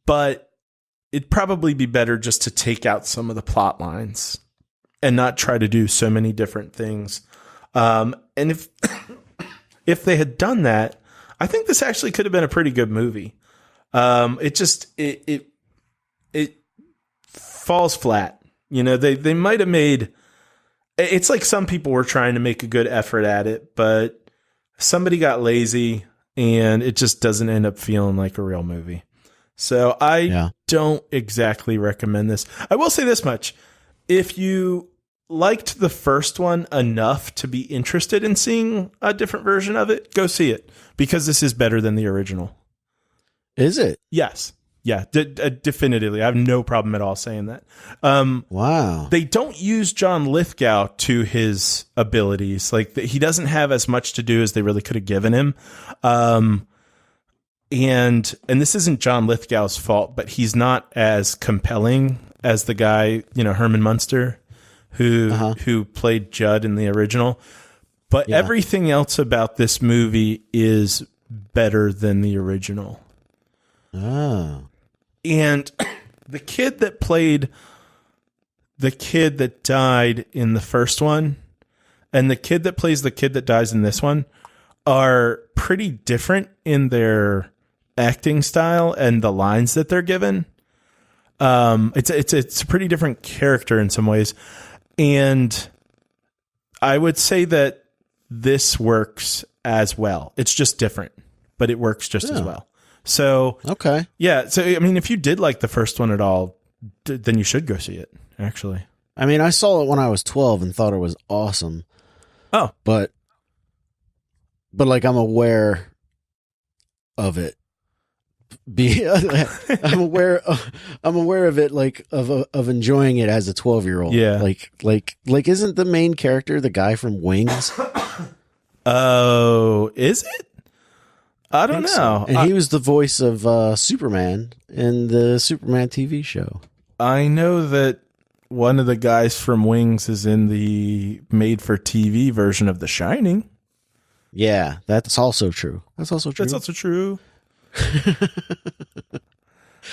But it'd probably be better just to take out some of the plot lines and not try to do so many different things. And if they had done that, I think this actually could have been a pretty good movie. It falls flat. They might have made. It's like some people were trying to make a good effort at it, but somebody got lazy and it just doesn't end up feeling like a real movie. So I don't exactly recommend this. I will say this much. If you liked the first one enough to be interested in seeing a different version of it, go see it, because this is better than the original. Is it? Yes. Yeah, definitively. I have no problem at all saying that. Wow. They don't use John Lithgow to his abilities. Like, he doesn't have as much to do as they really could have given him. And this isn't John Lithgow's fault, but he's not as compelling as the guy, Herman Munster, who played Judd in the original. But everything else about this movie is better than the original. Oh. And the kid that played the kid that died in the first one and the kid that plays the kid that dies in this one are pretty different in their acting style and the lines that they're given. It's a pretty different character in some ways. And I would say that this works as well. It's just different, but it works just as well. So, okay. Yeah. So, I mean, if you did like the first one at all, then you should go see it, actually. I mean, I saw it when I was 12 and thought it was awesome. Oh. But like, I'm aware of it. I'm aware of it, like of enjoying it as a 12-year-old. Yeah. Like isn't the main character the guy from Wings? Oh, is it? I don't know. So. And he was the voice of Superman in the Superman TV show. I know that one of the guys from Wings is in the made-for-TV version of The Shining. Yeah, that's also true. That's also true.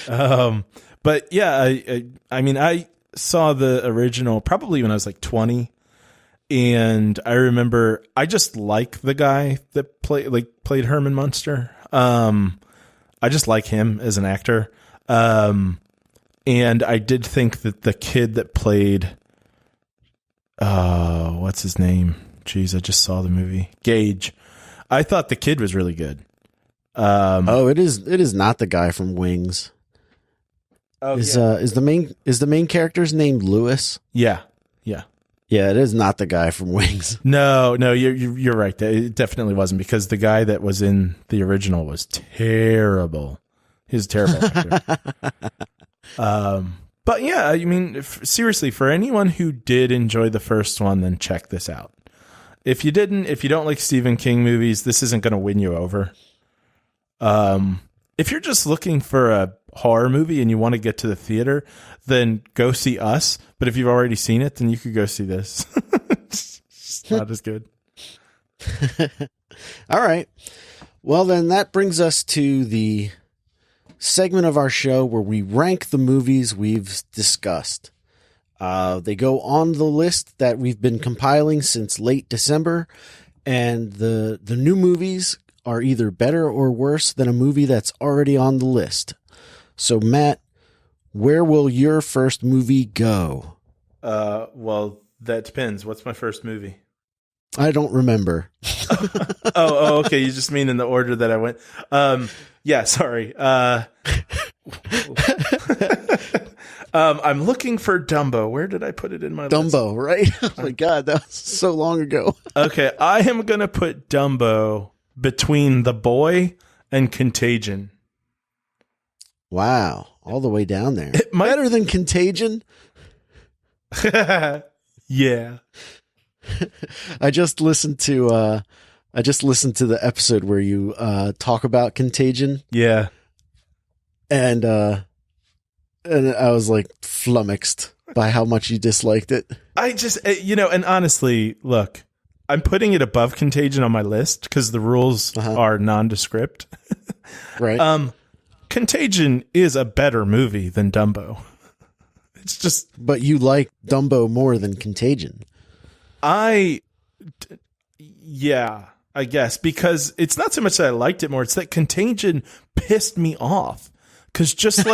But yeah, I mean, I saw the original probably when I was like 20, and I remember I just like the guy that played Herman Munster. I just like him as an actor. And I did think that the kid that played, what's his name? Jeez, I just saw the movie. Gage. I thought the kid was really good. It is not the guy from Wings. Oh, is the main character's name Lewis? Yeah. Yeah, it is not the guy from Wings. No, you're right. It definitely wasn't, because the guy that was in the original was terrible. He was a terrible actor. But yeah, I mean, seriously, for anyone who did enjoy the first one, then check this out. If you don't like Stephen King movies, this isn't going to win you over. If you're just looking for a horror movie and you want to get to the theater, then go see Us. But if you've already seen it, then you could go see this. It's not as good. All right. Well, then that brings us to the segment of our show where we rank the movies we've discussed. They go on the list that we've been compiling since late December, and the new movies are either better or worse than a movie that's already on the list. So, Matt, where will your first movie go? Well, that depends. What's my first movie? I don't remember. Oh, okay. You just mean in the order that I went. Yeah, sorry. I'm looking for Dumbo. Where did I put it in my list? Dumbo, right? Oh my God, that was so long ago. Okay, I am going to put Dumbo between The Boy and Contagion. Wow, all the way down there. Better than Contagion? Yeah. I just listened to the episode where you talk about Contagion. Yeah. And I was like flummoxed by how much you disliked it. I just, and honestly, look, I'm putting it above Contagion on my list because the rules are nondescript. Right. Contagion is a better movie than Dumbo. It's just. But you like Dumbo more than Contagion. Yeah, I guess, because it's not so much that I liked it more, it's that Contagion pissed me off. Because just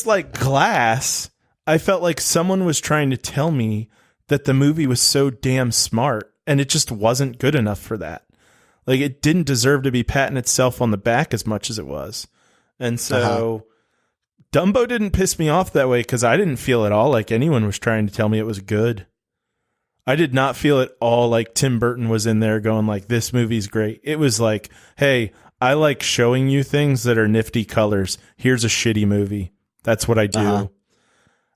like Glass, I felt like someone was trying to tell me that the movie was so damn smart, and it just wasn't good enough for that. Like, it didn't deserve to be patting itself on the back as much as it was. And so Dumbo didn't piss me off that way, because I didn't feel at all like anyone was trying to tell me it was good. I did not feel at all like Tim Burton was in there going like, this movie's great. It was like, hey, I like showing you things that are nifty colors. Here's a shitty movie. That's what I do.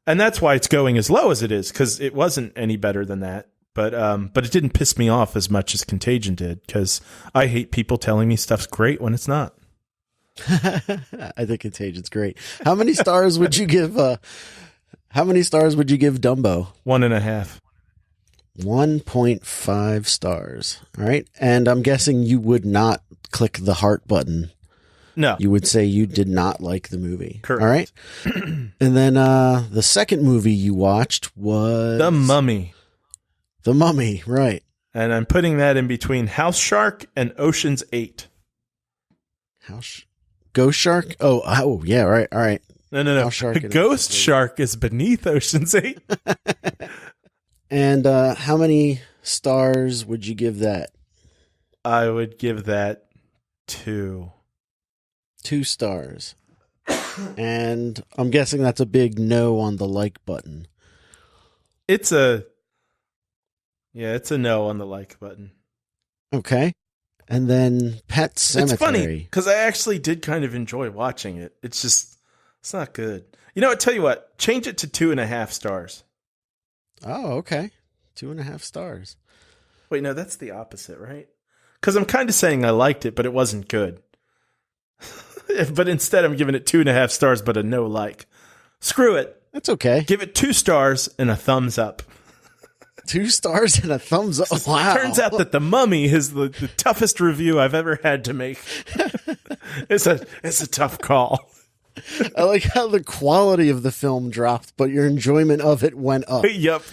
And that's why it's going as low as it is, because it wasn't any better than that. But it didn't piss me off as much as Contagion did, because I hate people telling me stuff's great when it's not. I think Contagion's great. How many stars would you give Dumbo? 1.5. 1.5 stars. All right. And I'm guessing you would not click the heart button No. You would say you did not like the movie. Correct. All right. And then the second movie you watched was The Mummy. The Mummy, right. And I'm putting that in between House Shark and Ocean's 8. Ghost Shark? Oh, yeah, right. All right. No. Ghost Shark is beneath Ocean's 8. And how many stars would you give that? I would give that 2. 2 stars. And I'm guessing that's a big no on the like button. It's a no on the like button. Okay. And then Pet Sematary. It's funny because I actually did kind of enjoy watching it. It's not good. You know what? Tell you what, change it to 2.5 stars. Oh, okay. 2.5 stars. Wait, no, that's the opposite, right? Because I'm kind of saying I liked it, but it wasn't good. But instead, I'm giving it 2.5 stars, but a no like. Screw it. That's okay. Give it 2 stars and a thumbs up. 2 stars and a thumbs up. Wow. Turns out that The Mummy is the toughest review I've ever had to make. It's a tough call. I like how the quality of the film dropped, but your enjoyment of it went up. Yep.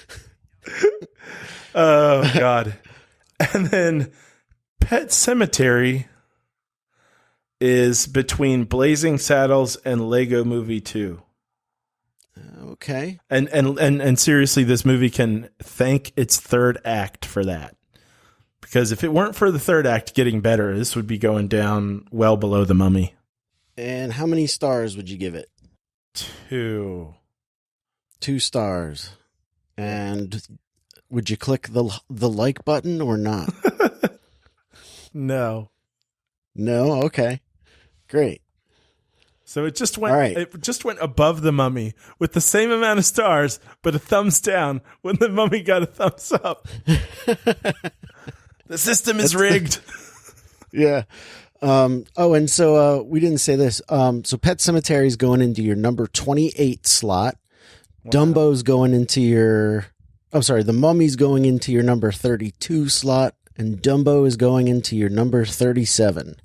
Oh, God. And then Pet Sematary is between Blazing Saddles and Lego Movie 2. Okay. And seriously, this movie can thank its third act for that. Because if it weren't for the third act getting better, this would be going down well below The Mummy. And how many stars would you give it? 2. 2 stars. And would you click the like button or not? No. No? Okay. Great. So it just went. All right. It just went above The Mummy with the same amount of stars, but a thumbs down when The Mummy got a thumbs up. The system is rigged. Yeah. And so we didn't say this. So Pet Sematary is going into your number 28 slot. Wow. Dumbo's going into your. I'm sorry. The Mummy's going into your number 32 slot, and Dumbo is going into your number 37.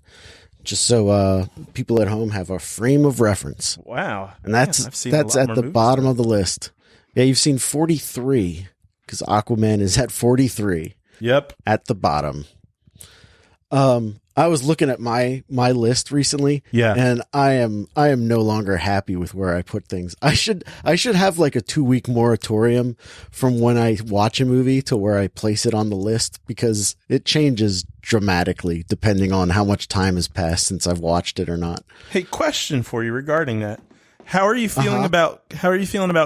Just so people at home have a frame of reference. Wow. And that's at the bottom of the list. Yeah, you've seen 43 because Aquaman is at 43. Yep. At the bottom. I was looking at my list recently. Yeah. And I am no longer happy with where I put things. I should have like a 2-week moratorium from when I watch a movie to where I place it on the list, because it changes dramatically depending on how much time has passed since I've watched it or not. Hey, question for you regarding that. How are you feeling about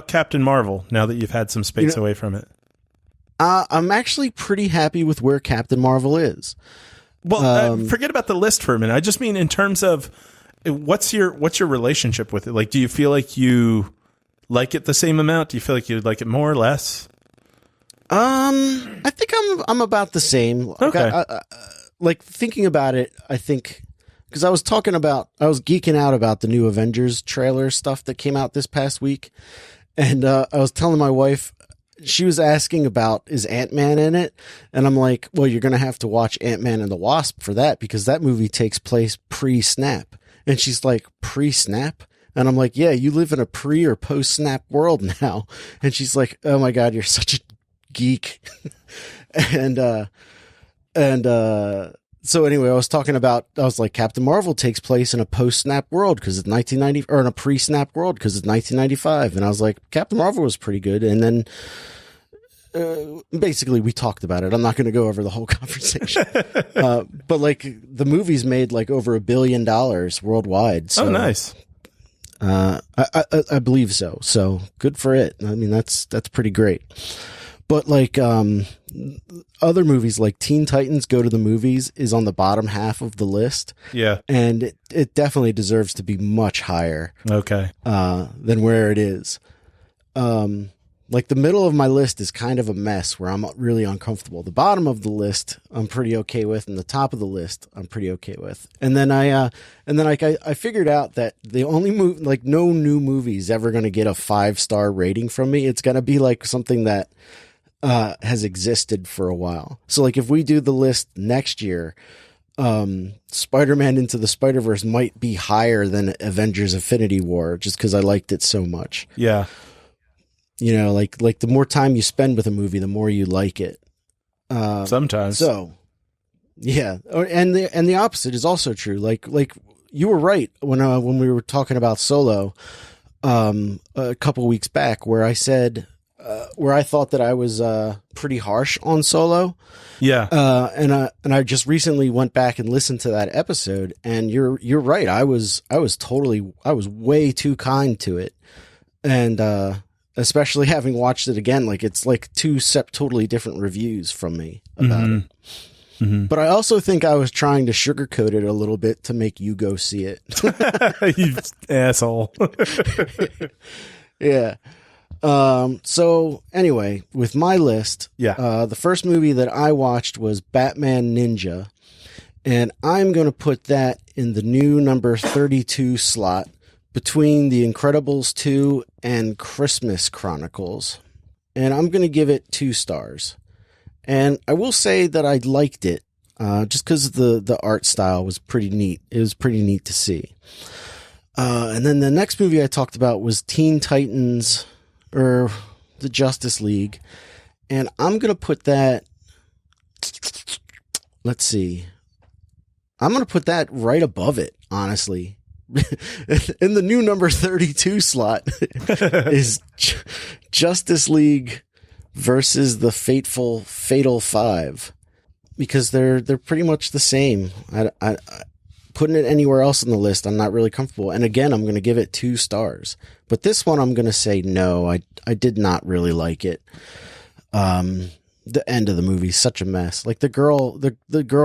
Captain Marvel now that you've had some space away from it? I'm actually pretty happy with where Captain Marvel is. Well, forget about the list for a minute. I just mean in terms of what's your relationship with it? Like, do you feel like you like it the same amount? Do you feel like you'd like it more or less? I think I'm about the same. Okay. Like thinking about it, I think because I was geeking out about the new Avengers trailer stuff that came out this past week, and I was telling my wife. She was asking about, is Ant-Man in it? And I'm like, well, you're going to have to watch Ant-Man and the Wasp for that, because that movie takes place pre-snap. And she's like, pre-snap? And I'm like, yeah, you live in a pre or post-snap world now. And she's like, oh my God, you're such a geek. So anyway, I was like, Captain Marvel takes place in a post-snap world because it's 1990, or in a pre-snap world because it's 1995. And I was like, Captain Marvel was pretty good. And then basically we talked about it. I'm not going to go over the whole conversation. But like the movie's made like over $1 billion worldwide. So, oh, nice. I believe so. So good for it. I mean, that's pretty great. But like other movies like Teen Titans Go to the Movies is on the bottom half of the list. Yeah. And it definitely deserves to be much higher. Okay. Than where it is. Like the middle of my list is kind of a mess where I'm really uncomfortable. The bottom of the list I'm pretty okay with, and the top of the list I'm pretty okay with. And then I figured out that the only no new movie's ever going to get a 5-star rating from me. It's going to be like something that has existed for a while. So like if we do the list next year, Spider-Man Into the Spider-Verse might be higher than Avengers Infinity War just because I liked it so much. Yeah. Like the more time you spend with a movie, the more you like it. Sometimes. So, yeah. And the opposite is also true. Like you were right when we were talking about Solo a couple weeks back, where I said where I thought that I was pretty harsh on Solo. Yeah. And I just recently went back and listened to that episode, and you're right. I was way too kind to it. And especially having watched it again, like it's like two totally different reviews from me about it. Mm-hmm. But I also think I was trying to sugarcoat it a little bit to make you go see it. You asshole. Yeah. So anyway, with my list, the first movie that I watched was Batman Ninja, and I'm going to put that in the new number 32 slot between The Incredibles 2 and Christmas Chronicles. And I'm going to give it 2 stars. And I will say that I liked it, just because the art style was pretty neat. It was pretty neat to see. And then the next movie I talked about was Teen Titans, or the Justice League. And I'm going to put that, let's see. I'm going to put that right above it, honestly. In the new number 32 slot is Justice League versus the Fatal Five, because they're pretty much the same. I putting it anywhere else on the list, I'm not really comfortable. And again, I'm going to give it 2 stars. But this one, I'm going to say no. I did not really like it. The end of the movie is such a mess. Like the girl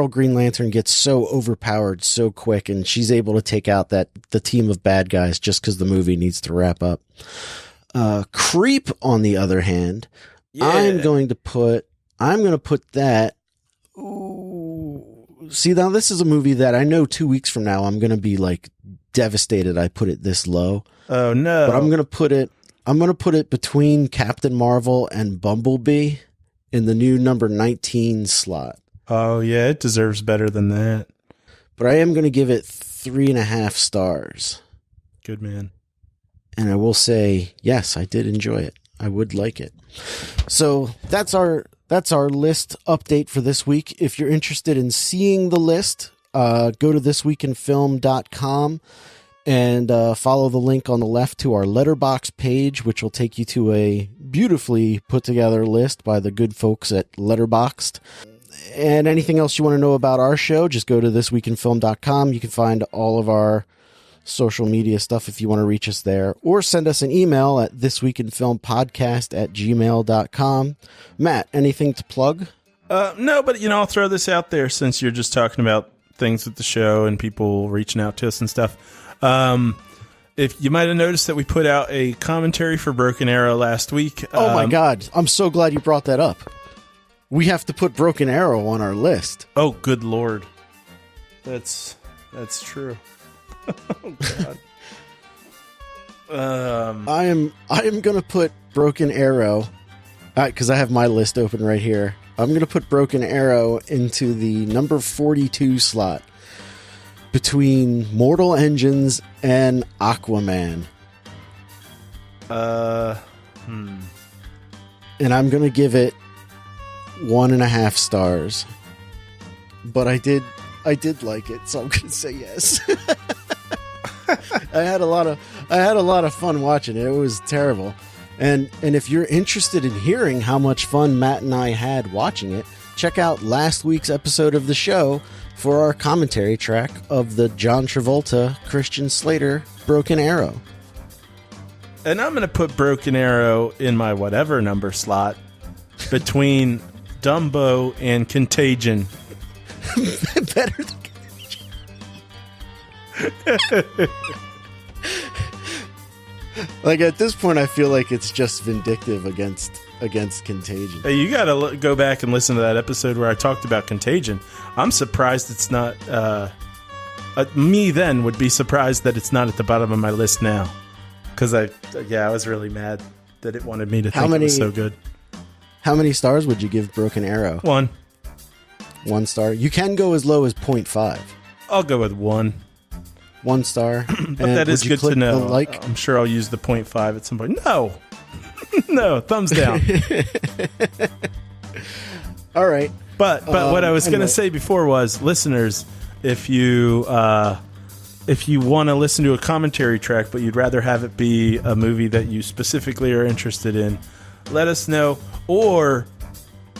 Green Lantern gets so overpowered so quick, and she's able to take out the team of bad guys just because the movie needs to wrap up. Creep, on the other hand, I'm going to put that. Ooh, see, now this is a movie that I know 2 weeks from now I'm going to be like devastated I put it this low. Oh no! But I'm going to put it between Captain Marvel and Bumblebee in the new number 19 slot. Oh yeah, it deserves better than that. But I am going to give it 3.5 stars. Good man. And I will say, yes, I did enjoy it. I would like it. So that's our list update for this week. If you're interested in seeing the list, go to thisweekinfilm.com and follow the link on the left to our Letterboxd page, which will take you to a beautifully put together list by the good folks at Letterboxd. And anything else you want to know about our show, just go to thisweekinfilm.com. You can find all of our social media stuff if you want to reach us there, or send us an email at thisweekinfilmpodcast@gmail.com. Matt, anything to plug? No, but I'll throw this out there since you're just talking about things with the show and people reaching out to us and stuff. If you might have noticed that we put out a commentary for Broken Arrow last week. Oh my God. I'm so glad you brought that up. We have to put Broken Arrow on our list. Oh, good Lord. That's true. Oh God. I am going to put Broken Arrow, because I have my list open right here. I'm going to put Broken Arrow into the number 42 slot between Mortal Engines and Aquaman. And I'm going to give it 1.5 stars. But I did like it, so I'm going to say yes. I had a lot of fun watching it. It was terrible. And if you're interested in hearing how much fun Matt and I had watching it, check out last week's episode of the show for our commentary track of the John Travolta, Christian Slater, Broken Arrow. And I'm going to put Broken Arrow in my whatever number slot between Dumbo and Contagion. Better than Contagion. Like, at this point, I feel like it's just vindictive against Contagion. Hey, you got to go back and listen to that episode where I talked about Contagion. I'm surprised it's not... me then would be surprised that it's not at the bottom of my list now. Because I was really mad that it wanted me to think it was so good. How many stars would you give Broken Arrow? 1. 1 star. You can go as low as 0.5. I'll go with 1. 1 star. But that is good to know. Like? I'm sure I'll use the 0.5 at some point. No. No, thumbs down. All right. But what I was going to say before was, listeners, if you want to listen to a commentary track, but you'd rather have it be a movie that you specifically are interested in, let us know. Or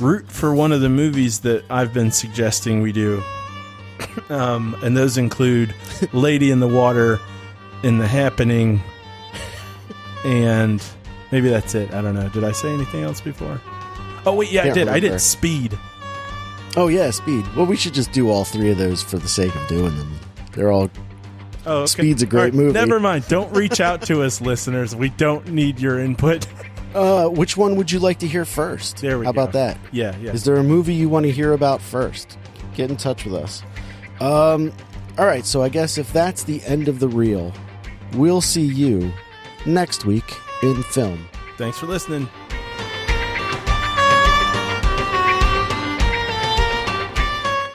root for one of the movies that I've been suggesting we do. And those include Lady in the Water, In the Happening, and maybe that's it. I don't know. Did I say anything else before? Oh, wait, yeah, I did. I did Speed. Oh, yeah, Speed. Well, we should just do all 3 of those for the sake of doing them. They're all... Oh, okay. Speed's a great movie. Never mind. Don't reach out to us, listeners. We don't need your input. Which one would you like to hear first? There we go. How about that? Yeah. Is there a movie you want to hear about first? Get in touch with us. All right, so I guess if that's the end of the reel, we'll see you next week in film. Thanks for listening.